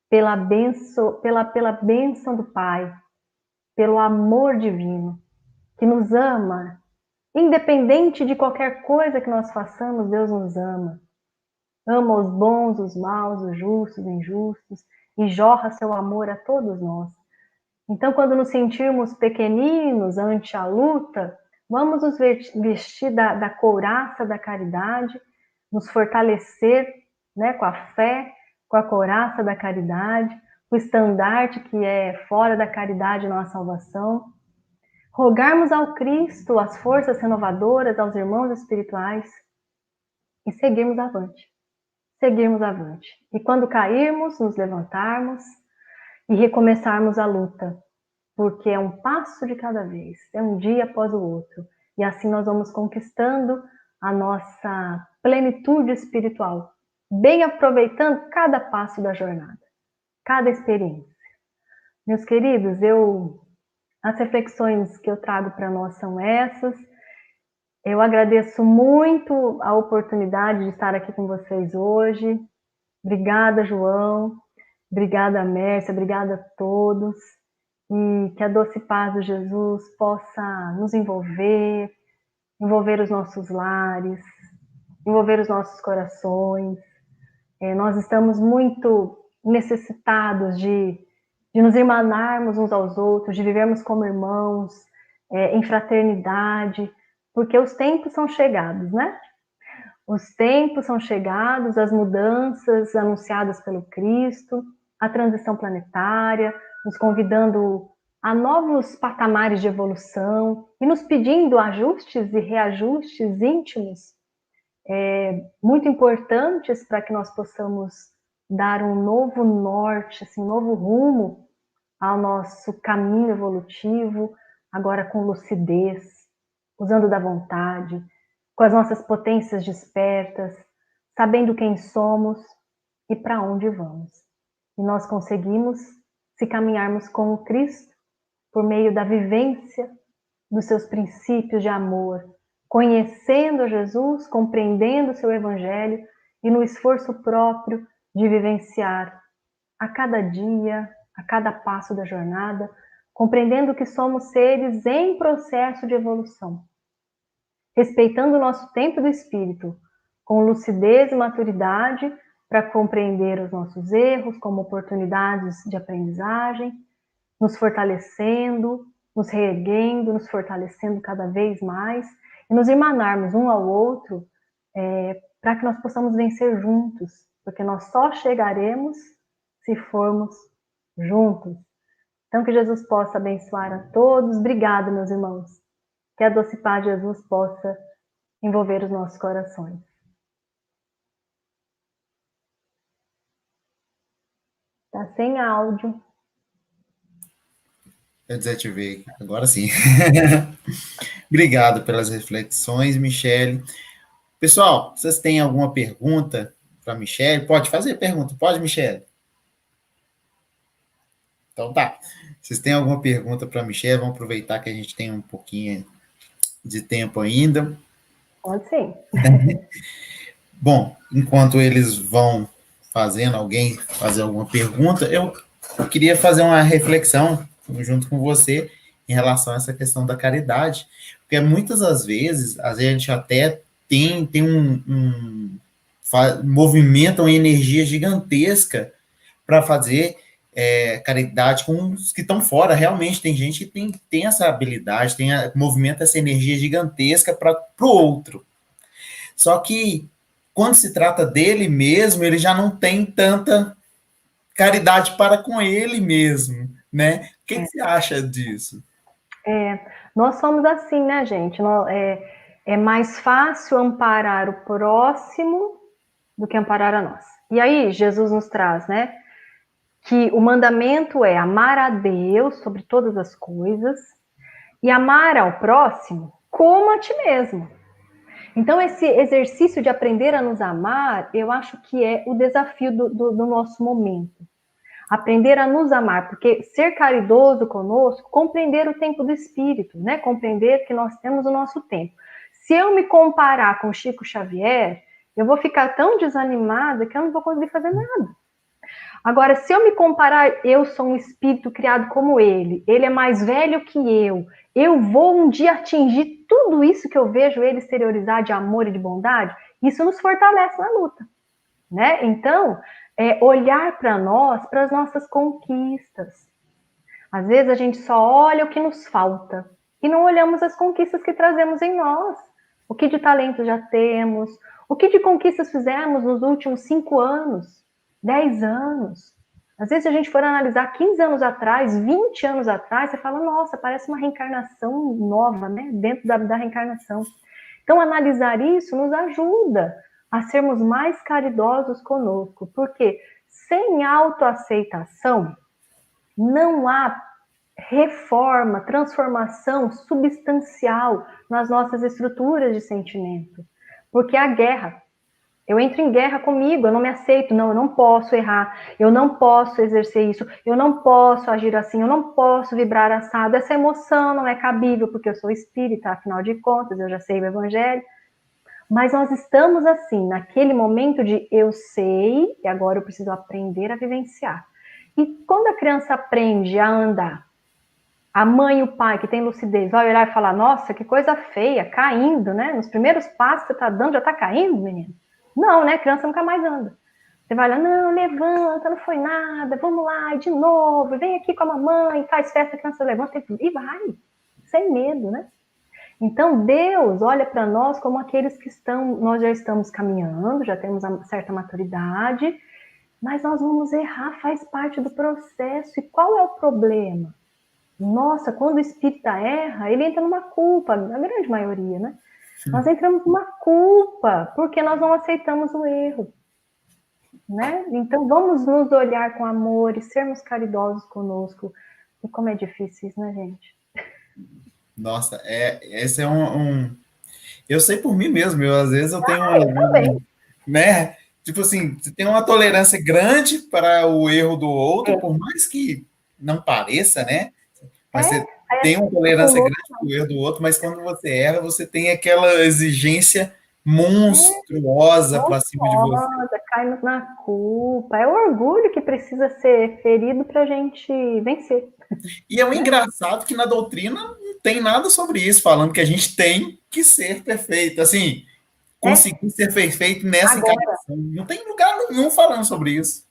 pela bênção do Pai, pelo amor divino, que nos ama. Independente de qualquer coisa que nós façamos, Deus nos ama. Ama os bons, os maus, os justos, os injustos, e jorra seu amor a todos nós. Então, quando nos sentirmos pequeninos ante a luta, vamos nos vestir da couraça da caridade, nos fortalecer, né, com a fé, com a couraça da caridade, o estandarte que é fora da caridade nossa salvação, rogarmos ao Cristo as forças renovadoras, aos irmãos espirituais e seguirmos avante. Seguirmos avante. E quando cairmos, nos levantarmos e recomeçarmos a luta, porque é um passo de cada vez, é um dia após o outro. E assim nós vamos conquistando a nossa plenitude espiritual, bem aproveitando cada passo da jornada, cada experiência. Meus queridos, as reflexões que eu trago para nós são essas. Eu agradeço muito a oportunidade de estar aqui com vocês hoje. Obrigada, João. Obrigada, Mércia. Obrigada a todos. E que a doce paz de Jesus possa nos envolver os nossos lares, envolver os nossos corações. Nós estamos muito necessitados de nos irmanarmos uns aos outros, de vivermos como irmãos, em fraternidade, porque os tempos são chegados, né? Os tempos são chegados, as mudanças anunciadas pelo Cristo, a transição planetária, nos convidando a novos patamares de evolução e nos pedindo ajustes e reajustes íntimos, muito importantes para que nós possamos dar um novo norte, assim, um novo rumo ao nosso caminho evolutivo, agora com lucidez, usando da vontade, com as nossas potências despertas, sabendo quem somos e para onde vamos. E nós conseguimos, se caminharmos com o Cristo, por meio da vivência dos seus princípios de amor, conhecendo Jesus, compreendendo o seu Evangelho e no esforço próprio de vivenciar a cada dia, a cada passo da jornada, compreendendo que somos seres em processo de evolução, respeitando o nosso tempo do espírito, com lucidez e maturidade para compreender os nossos erros como oportunidades de aprendizagem, nos fortalecendo, nos reerguendo, nos fortalecendo cada vez mais e nos irmanarmos um ao outro para que nós possamos vencer juntos, porque nós só chegaremos se formos juntos. Então, que Jesus possa abençoar a todos. Obrigada, meus irmãos. Que a doce paz de Jesus possa envolver os nossos corações. Tá sem áudio.
Eu desativei. Agora sim. Obrigado pelas reflexões, Michele. Pessoal, vocês têm alguma pergunta para Michele? Pode fazer pergunta. Pode, Michele? Então tá. Vocês têm alguma pergunta para Michele? Vamos aproveitar que a gente tem um pouquinho de tempo ainda.
Pode sim.
Bom, enquanto eles vão fazendo, alguém fazer alguma pergunta, eu queria fazer uma reflexão junto com você em relação a essa questão da caridade, porque muitas das vezes a gente até tem movimenta uma energia gigantesca para fazer caridade com os que estão fora. Realmente tem gente que tem essa habilidade, movimenta essa energia gigantesca para o outro. Só que quando se trata dele mesmo, ele já não tem tanta caridade para com ele mesmo, né? O que você acha disso?
Nós somos assim, né, gente? É mais fácil amparar o próximo do que amparar a nós. E aí, Jesus nos traz, né, que o mandamento é amar a Deus sobre todas as coisas e amar ao próximo como a ti mesmo. Então, esse exercício de aprender a nos amar, eu acho que é o desafio do nosso momento. Aprender a nos amar, porque ser caridoso conosco, compreender o tempo do espírito, né? Compreender que nós temos o nosso tempo. Se eu me comparar com Chico Xavier, eu vou ficar tão desanimada que eu não vou conseguir fazer nada. Agora, se eu me comparar, eu sou um espírito criado como ele é mais velho que eu vou um dia atingir tudo isso que eu vejo ele exteriorizar de amor e de bondade, isso nos fortalece na luta, né? Então, olhar para nós, para as nossas conquistas. Às vezes a gente só olha o que nos falta e não olhamos as conquistas que trazemos em nós. O que de talento já temos, o que de conquistas fizemos nos últimos 5 anos, 10 anos. Às vezes, se a gente for analisar 15 anos atrás, 20 anos atrás, você fala, nossa, parece uma reencarnação nova, né? Dentro da reencarnação. Então, analisar isso nos ajuda a sermos mais caridosos conosco, porque sem autoaceitação, não há reforma, transformação substancial nas nossas estruturas de sentimento. Porque a guerra, eu entro em guerra comigo, eu não me aceito, não, eu não posso errar, eu não posso exercer isso, eu não posso agir assim, eu não posso vibrar assado, essa emoção não é cabível, porque eu sou espírita, afinal de contas, eu já sei o evangelho, mas nós estamos assim, naquele momento de eu sei, e agora eu preciso aprender a vivenciar. E quando a criança aprende a andar, a mãe e o pai que tem lucidez vai olhar e falar, nossa, que coisa feia, caindo, né? Nos primeiros passos que você está dando, já está caindo, menino? Não, né? A criança nunca mais anda. Você vai lá, não, levanta, não foi nada, vamos lá, de novo, vem aqui com a mamãe, faz festa, a criança levanta e vai, sem medo, né? Então, Deus olha para nós como aqueles que nós já estamos caminhando, já temos uma certa maturidade, mas nós vamos errar, faz parte do processo. E qual é o problema? Nossa, quando o espírita erra, ele entra numa culpa, na grande maioria, né? Nós entramos numa culpa, porque nós não aceitamos o erro, né? Então, vamos nos olhar com amor e sermos caridosos conosco. E como é difícil isso, né, gente?
Nossa, esse é Eu sei por mim mesmo, às vezes eu tenho
também.
né? Tipo assim, você tem uma tolerância grande para o erro do outro, por mais que não pareça, né? Mas você tem uma tolerância grande para o erro do outro, mas quando você erra, você tem aquela exigência monstruosa para cima de você.
Cai na culpa. É o orgulho que precisa ser ferido para a gente vencer.
E é um engraçado que na doutrina não tem nada sobre isso, falando que a gente tem que ser perfeito. Assim, conseguir ser perfeito nessa encarnação. Não tem lugar nenhum falando sobre isso.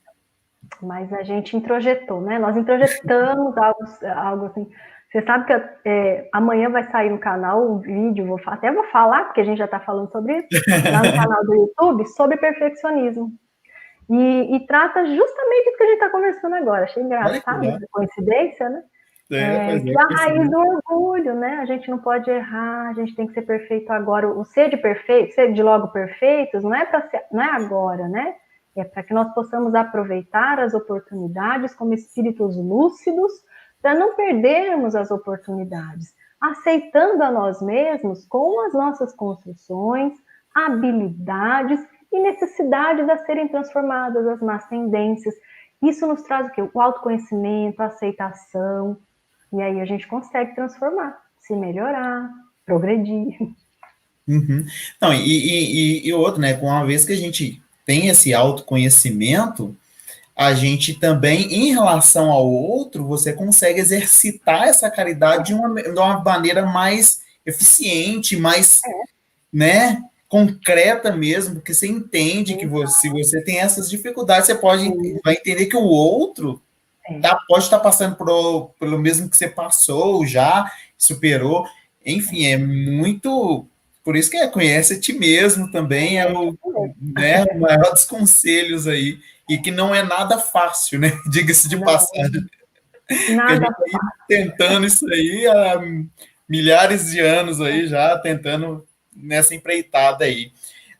Mas a gente introjetou, né? Nós introjetamos algo assim. Você sabe que amanhã vai sair no canal um vídeo, até vou falar, porque a gente já está falando sobre isso, lá no canal do YouTube, sobre perfeccionismo. E trata justamente do que a gente está conversando agora. Achei engraçado essa coincidência, né? Que é a raiz do orgulho, né? A gente não pode errar, a gente tem que ser perfeito agora. O ser de perfeito, ser de logo perfeitos, não é não é agora, né? É para que nós possamos aproveitar as oportunidades como espíritos lúcidos, para não perdermos as oportunidades, aceitando a nós mesmos com as nossas construções, habilidades e necessidades a serem transformadas, as más tendências. Isso nos traz o quê? O autoconhecimento, a aceitação, e aí a gente consegue transformar, se melhorar, progredir.
Uhum. Não, e outro, né? Uma vez que a gente tem esse autoconhecimento, a gente também, em relação ao outro, você consegue exercitar essa caridade de uma maneira mais eficiente, mais, né, concreta mesmo, porque você entende que se você tem essas dificuldades, você vai entender que o outro pode estar passando pelo mesmo que você passou já, superou, enfim, é muito... Por isso que conhece a ti mesmo também é o maior dos conselhos aí, e que não é nada fácil, né? Diga-se de passagem.
Nada
que a gente tá tentando isso aí há milhares de anos aí já, tentando nessa empreitada aí.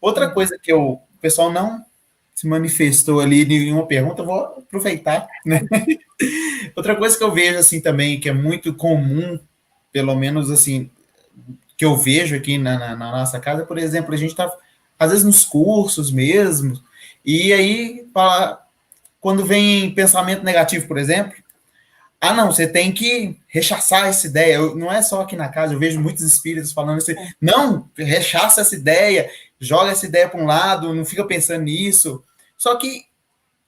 Outra coisa que o pessoal não se manifestou ali em uma pergunta, eu vou aproveitar, né? Outra coisa que eu vejo assim também, que é muito comum, pelo menos assim, que eu vejo aqui na nossa casa, por exemplo, a gente está, às vezes, nos cursos mesmo, e aí, quando vem pensamento negativo, por exemplo, não, você tem que rechaçar essa ideia. Não é só aqui na casa, eu vejo muitos espíritos falando assim, não, rechaça essa ideia, joga essa ideia para um lado, não fica pensando nisso. Só que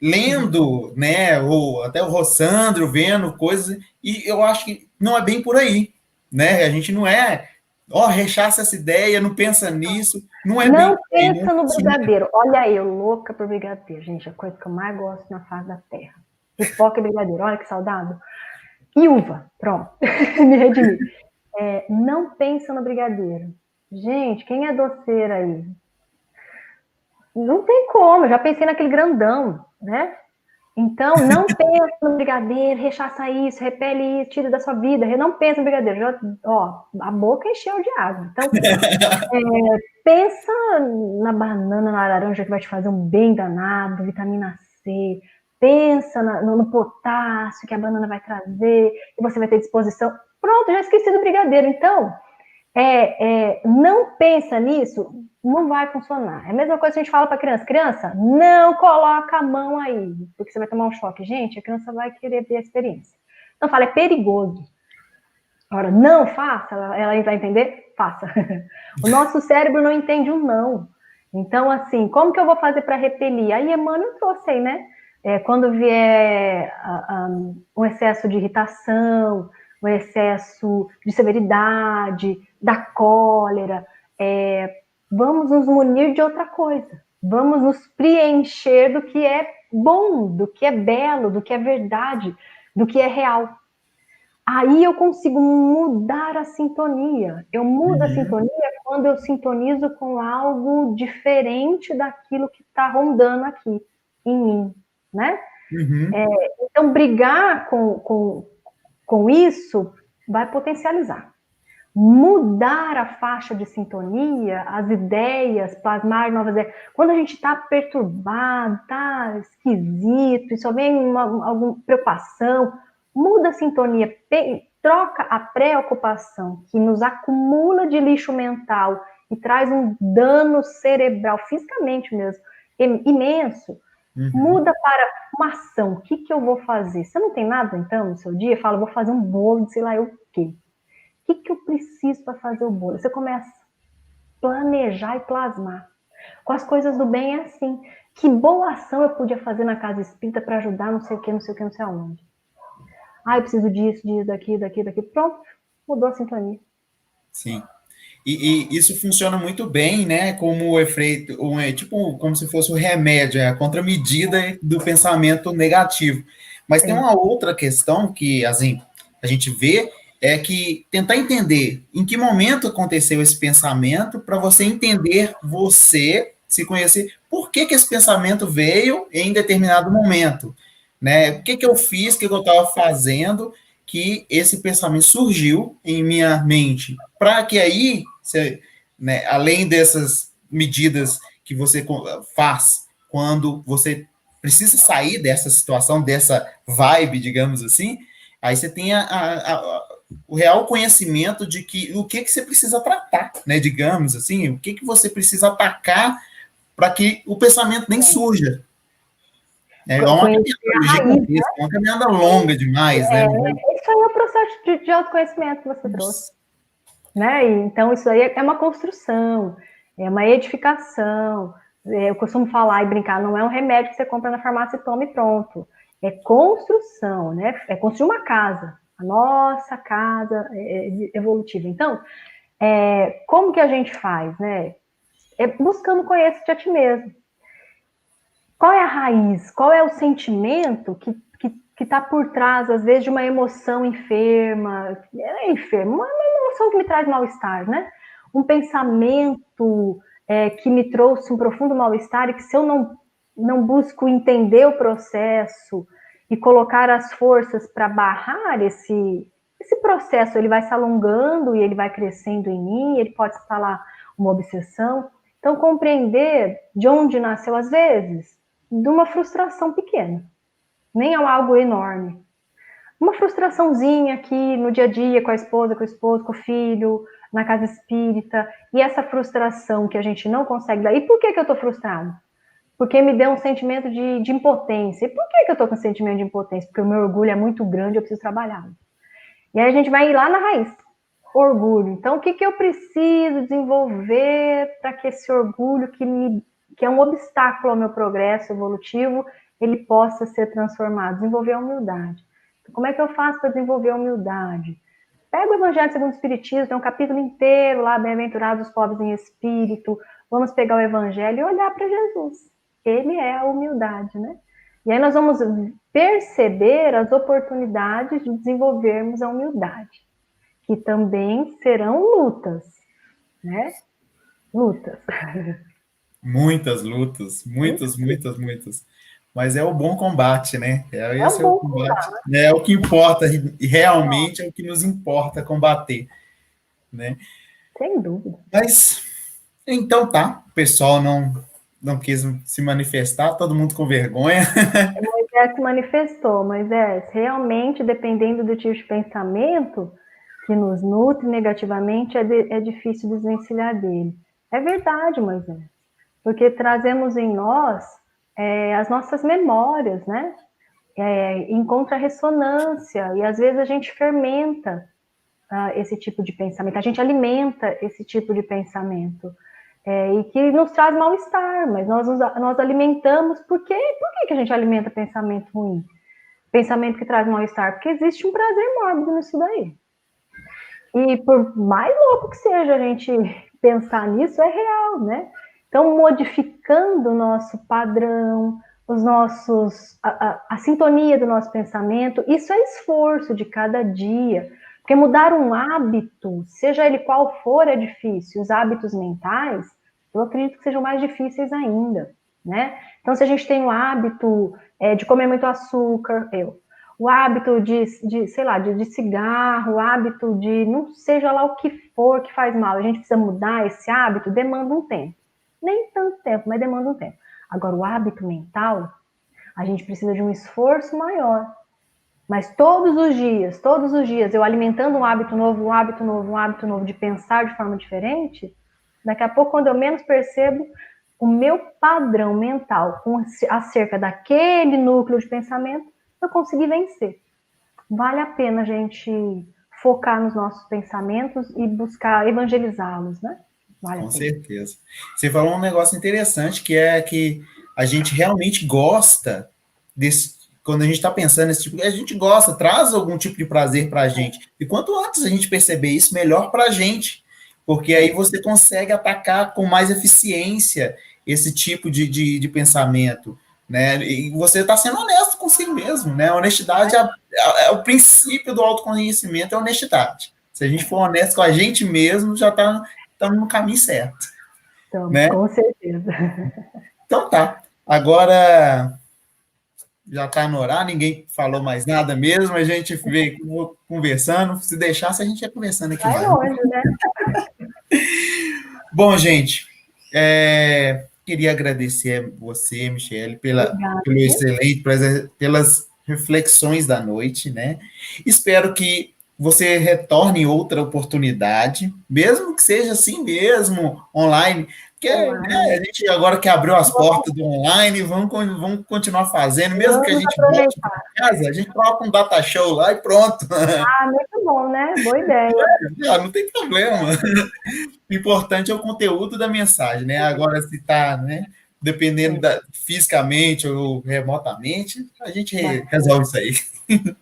lendo, né, ou até o Rossandro vendo coisas, e eu acho que não é bem por aí, né? A gente não é, rechaça essa ideia, não pensa nisso, não é bem
Não
por aí,
pensa no brigadeiro. Olha eu, louca por brigadeiro, gente, a coisa que eu mais gosto na face da terra. Pipoca e brigadeiro, olha que saudável. E uva, pronto, me redimi. Não pensa no brigadeiro. Gente, quem é doceira aí? Não tem como, eu já pensei naquele grandão, né? Então, não pensa no brigadeiro, rechaça isso, repele isso, tira da sua vida. Não pensa no brigadeiro. A boca encheu de água. Então, pensa na banana, na laranja, que vai te fazer um bem danado, vitamina C. Pensa no potássio que a banana vai trazer, que você vai ter disposição. Pronto, já esqueci do brigadeiro. Então, não pensa nisso, não vai funcionar. É a mesma coisa que a gente fala para criança. Criança, não coloca a mão aí, porque você vai tomar um choque. Gente, a criança vai querer ver a experiência. Então, fala, é perigoso. Agora, não faça, ela vai entender? Faça. O nosso cérebro não entende um não. Então, assim, como que eu vou fazer para repelir? Aí Emmanuel trouxe aí, né? Quando vier um excesso de irritação, um excesso de severidade, da cólera, vamos nos munir de outra coisa. Vamos nos preencher do que é bom, do que é belo, do que é verdade, do que é real. Aí eu consigo mudar a sintonia. Eu mudo a sintonia quando eu sintonizo com algo diferente daquilo que está rondando aqui em mim, né? Então, brigar com isso vai potencializar. Mudar a faixa de sintonia, as ideias, plasmar novas ideias. Quando a gente está perturbado, está esquisito, e só vem alguma preocupação, muda a sintonia, troca a preocupação que nos acumula de lixo mental e traz um dano cerebral, fisicamente mesmo, imenso. Muda para uma ação. O que eu vou fazer? Você não tem nada, então, no seu dia? Fala, vou fazer um bolo de sei lá o quê. O que eu preciso para fazer o bolo? Você começa a planejar e plasmar. Com as coisas do bem é assim. Que boa ação eu podia fazer na casa espírita para ajudar não sei o que, não sei o que, não sei aonde. Eu preciso disso, daqui. Pronto, mudou a sintonia.
Sim. E isso funciona muito bem, né? Como efeito, tipo, como se fosse o remédio, a contramedida do pensamento negativo. Mas tem uma outra questão que, assim, a gente vê, é que tentar entender em que momento aconteceu esse pensamento para você entender você, se conhecer, por que esse pensamento veio em determinado momento, né? O que eu fiz, o que eu estava fazendo, que esse pensamento surgiu em minha mente, para que aí, né, além dessas medidas que você faz quando você precisa sair dessa situação, dessa vibe, digamos assim, aí você tem o real conhecimento de que o que você precisa tratar, né, digamos assim, o que você precisa atacar para que o pensamento nem surja. É uma caminhada gigantesca, uma caminhada longa demais, né?
Isso aí é o processo de autoconhecimento que você trouxe. Né? Então, isso aí é uma construção, é uma edificação. Eu costumo falar e brincar, não é um remédio que você compra na farmácia e toma e pronto. É construção, né? É construir uma casa, a nossa casa evolutiva. Então, como que a gente faz, né? É buscando conhecer-te a ti mesmo. Qual é a raiz? Qual é o sentimento que está por trás, às vezes, de uma emoção enferma? É enferma, uma emoção que me traz mal-estar, né? Um pensamento que me trouxe um profundo mal-estar e que se eu não busco entender o processo e colocar as forças para barrar esse processo, ele vai se alongando e ele vai crescendo em mim, ele pode se instalar uma obsessão. Então, compreender de onde nasceu, às vezes, de uma frustração pequena, nem é algo enorme. Uma frustraçãozinha aqui no dia a dia com a esposa, com o esposo, com o filho, na casa espírita, e essa frustração que a gente não consegue dar. E por que eu estou frustrado? Porque me deu um sentimento de impotência. E por que eu estou com sentimento de impotência? Porque o meu orgulho é muito grande, eu preciso trabalhar. E aí a gente vai ir lá na raiz. Orgulho. Então, o que eu preciso desenvolver para que esse orgulho que é um obstáculo ao meu progresso evolutivo, ele possa ser transformado? Desenvolver a humildade. Então, como é que eu faço para desenvolver a humildade? Pega o Evangelho segundo o Espiritismo, tem um capítulo inteiro lá, bem-aventurados os pobres em espírito. Vamos pegar o Evangelho e olhar para Jesus. Ele é a humildade, né? E aí nós vamos perceber as oportunidades de desenvolvermos a humildade, que também serão lutas, né? Lutas.
Muitas lutas, muitas. Mas é o bom combate, né? Esse é o combate. É o que importa, e realmente é o que nos importa combater, né?
Sem dúvida.
Mas, então tá, o pessoal não quis se manifestar, todo mundo com vergonha.
Moisés se manifestou, Moisés, realmente, dependendo do tipo de pensamento que nos nutre negativamente, é difícil desvencilhar dele. É verdade, Moisés, porque trazemos em nós as nossas memórias, né? Encontra ressonância, e às vezes a gente fermenta esse tipo de pensamento, a gente alimenta esse tipo de pensamento. E que nos traz mal-estar, mas nós alimentamos, por que a gente alimenta pensamento ruim? Pensamento que traz mal-estar? Porque existe um prazer mórbido nisso daí. E por mais louco que seja a gente pensar nisso, é real, né? Então, modificando o nosso padrão, a sintonia do nosso pensamento, isso é esforço de cada dia. Porque mudar um hábito, seja ele qual for, é difícil. Os hábitos mentais, eu acredito que sejam mais difíceis ainda, né? Então, se a gente tem o hábito de comer muito açúcar, o hábito sei lá, de cigarro, o hábito de não seja lá o que for que faz mal, a gente precisa mudar esse hábito, demanda um tempo. Nem tanto tempo, mas demanda um tempo. Agora, o hábito mental, a gente precisa de um esforço maior. Mas todos os dias, eu alimentando um hábito novo de pensar de forma diferente, daqui a pouco, quando eu menos percebo, o meu padrão mental acerca daquele núcleo de pensamento, eu consegui vencer. Vale a pena a gente focar nos nossos pensamentos e buscar evangelizá-los, né? Vale
Com certeza. Você falou um negócio interessante, que é que a gente realmente gosta desse. Quando a gente está pensando nesse tipo, a gente gosta, traz algum tipo de prazer para a gente. E quanto antes a gente perceber isso, melhor para a gente. Porque aí você consegue atacar com mais eficiência esse tipo de pensamento. Né? E você está sendo honesto consigo mesmo. Né? A honestidade é o princípio do autoconhecimento, é a honestidade. Se a gente for honesto com a gente mesmo, já estamos no caminho certo.
Estamos,
né?
Com certeza.
Então tá. Agora, já está no horário, ninguém falou mais nada mesmo, a gente veio conversando, se deixasse a gente ia conversando aqui
Vai
mais.
longe, né?
Bom, gente, queria agradecer a você, Michele,
Obrigada.
pelo excelente, pelas reflexões da noite, né? Espero que você retorne em outra oportunidade, mesmo que seja assim mesmo, online, porque né, a gente agora que abriu as portas do online, vamos continuar fazendo, mesmo que a
Vamos
gente volte para
aproveitar.
casa, a gente coloca um data show lá e pronto.
Ah, muito bom, né? Boa ideia.
Não tem problema. O importante é o conteúdo da mensagem, né? Agora, se está, né, dependendo fisicamente ou remotamente, a gente resolve isso aí.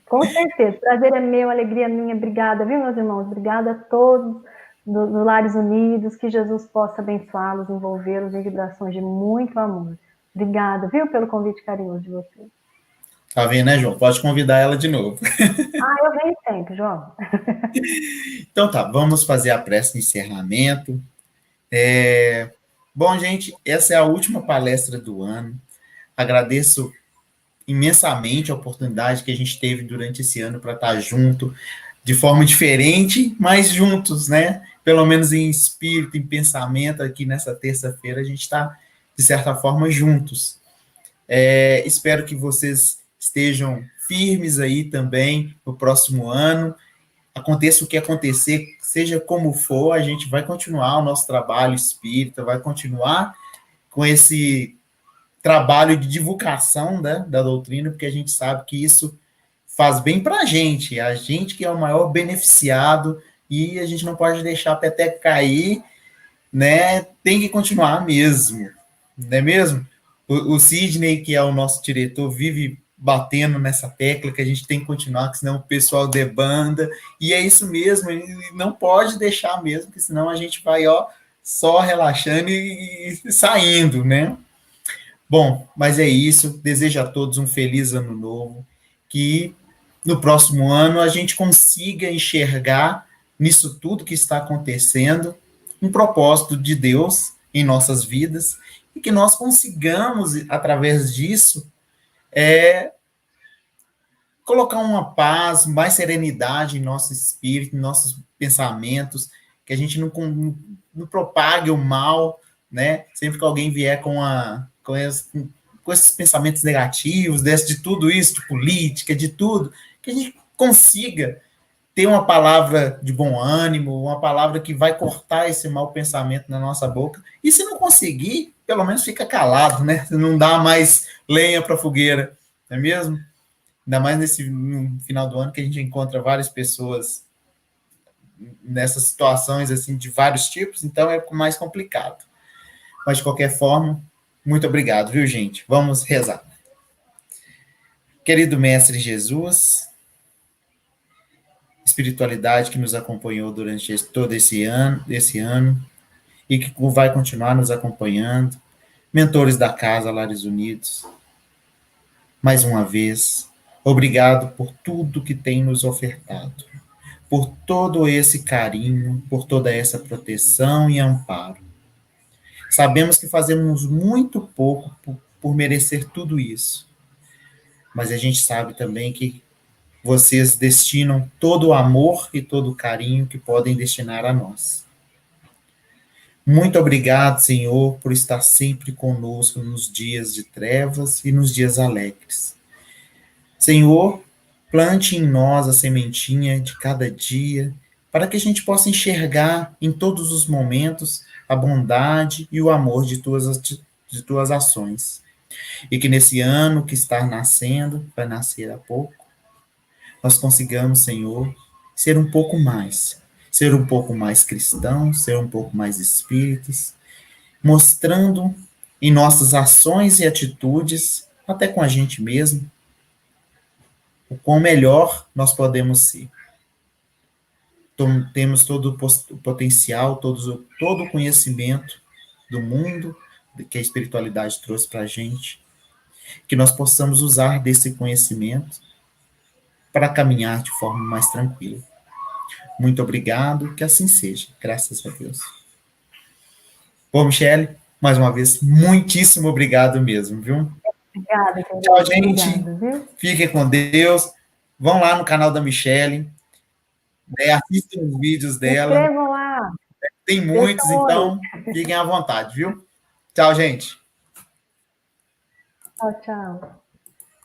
Com certeza. Prazer é meu, alegria é minha. Obrigada, viu, meus irmãos? Obrigada a todos do Lares Unidos. Que Jesus possa abençoá-los, envolvê-los em vibrações de muito amor. Obrigada, viu, pelo convite carinhoso de vocês.
Tá vendo, né, João? Pode convidar ela de novo.
Ah, eu venho sempre, João.
Então tá, vamos fazer a prece de encerramento. Bom, gente, essa é a última palestra do ano. Agradeço imensamente a oportunidade que a gente teve durante esse ano para estar junto, de forma diferente, mas juntos, né? Pelo menos em espírito, em pensamento, aqui nessa terça-feira, a gente está, de certa forma, juntos. Espero que vocês estejam firmes aí também no próximo ano. Aconteça o que acontecer, seja como for, a gente vai continuar o nosso trabalho espírita, vai continuar com esse trabalho de divulgação, né, da doutrina, porque a gente sabe que isso faz bem para a gente que é o maior beneficiado, e a gente não pode deixar a peteca cair, né? Tem que continuar mesmo, não é mesmo? O Sidney, que é o nosso diretor, vive batendo nessa tecla que a gente tem que continuar, que senão o pessoal debanda, e é isso mesmo, não pode deixar mesmo, porque senão a gente vai, ó, só relaxando e saindo, né? Bom, mas é isso. Desejo a todos um feliz ano novo. Que no próximo ano a gente consiga enxergar nisso tudo que está acontecendo um propósito de Deus em nossas vidas e que nós consigamos, através disso, colocar uma paz, mais serenidade em nosso espírito, em nossos pensamentos, que a gente não propague o mal, né? Sempre que alguém vier com esses pensamentos negativos, de tudo isso, de política, de tudo, que a gente consiga ter uma palavra de bom ânimo, uma palavra que vai cortar esse mau pensamento na nossa boca. E se não conseguir, pelo menos fica calado, né? Não dá mais lenha para a fogueira, não é mesmo? Ainda mais no final do ano que a gente encontra várias pessoas nessas situações assim de vários tipos, então é mais complicado. Mas de qualquer forma, muito obrigado, viu, gente? Vamos rezar. Querido Mestre Jesus, espiritualidade que nos acompanhou durante todo esse ano e que vai continuar nos acompanhando, mentores da casa Lares Unidos, mais uma vez, obrigado por tudo que tem nos ofertado, por todo esse carinho, por toda essa proteção e amparo. Sabemos que fazemos muito pouco por merecer tudo isso, mas a gente sabe também que vocês destinam todo o amor e todo o carinho que podem destinar a nós. Muito obrigado, Senhor, por estar sempre conosco nos dias de trevas e nos dias alegres. Senhor, plante em nós a sementinha de cada dia, para que a gente possa enxergar em todos os momentos a bondade e o amor de tuas ações. E que nesse ano que está nascendo, vai nascer há pouco, nós consigamos, Senhor, ser um pouco mais cristãos, ser um pouco mais espíritas, mostrando em nossas ações e atitudes, até com a gente mesmo, o quão melhor nós podemos ser. Temos todo o potencial, todo o conhecimento do mundo que a espiritualidade trouxe para a gente, que nós possamos usar desse conhecimento para caminhar de forma mais tranquila. Muito obrigado, que assim seja, graças a Deus. Bom, Michele, mais uma vez, muitíssimo obrigado mesmo, viu?
Obrigada, querida.
Tchau, gente.
Obrigada, viu?
Fiquem com Deus. Vão lá no canal da Michele, né? Assistam os vídeos
Se
dela.
inscrevam lá.
Tem muitos, então fiquem à vontade, viu? Tchau, gente.
Tchau, tchau.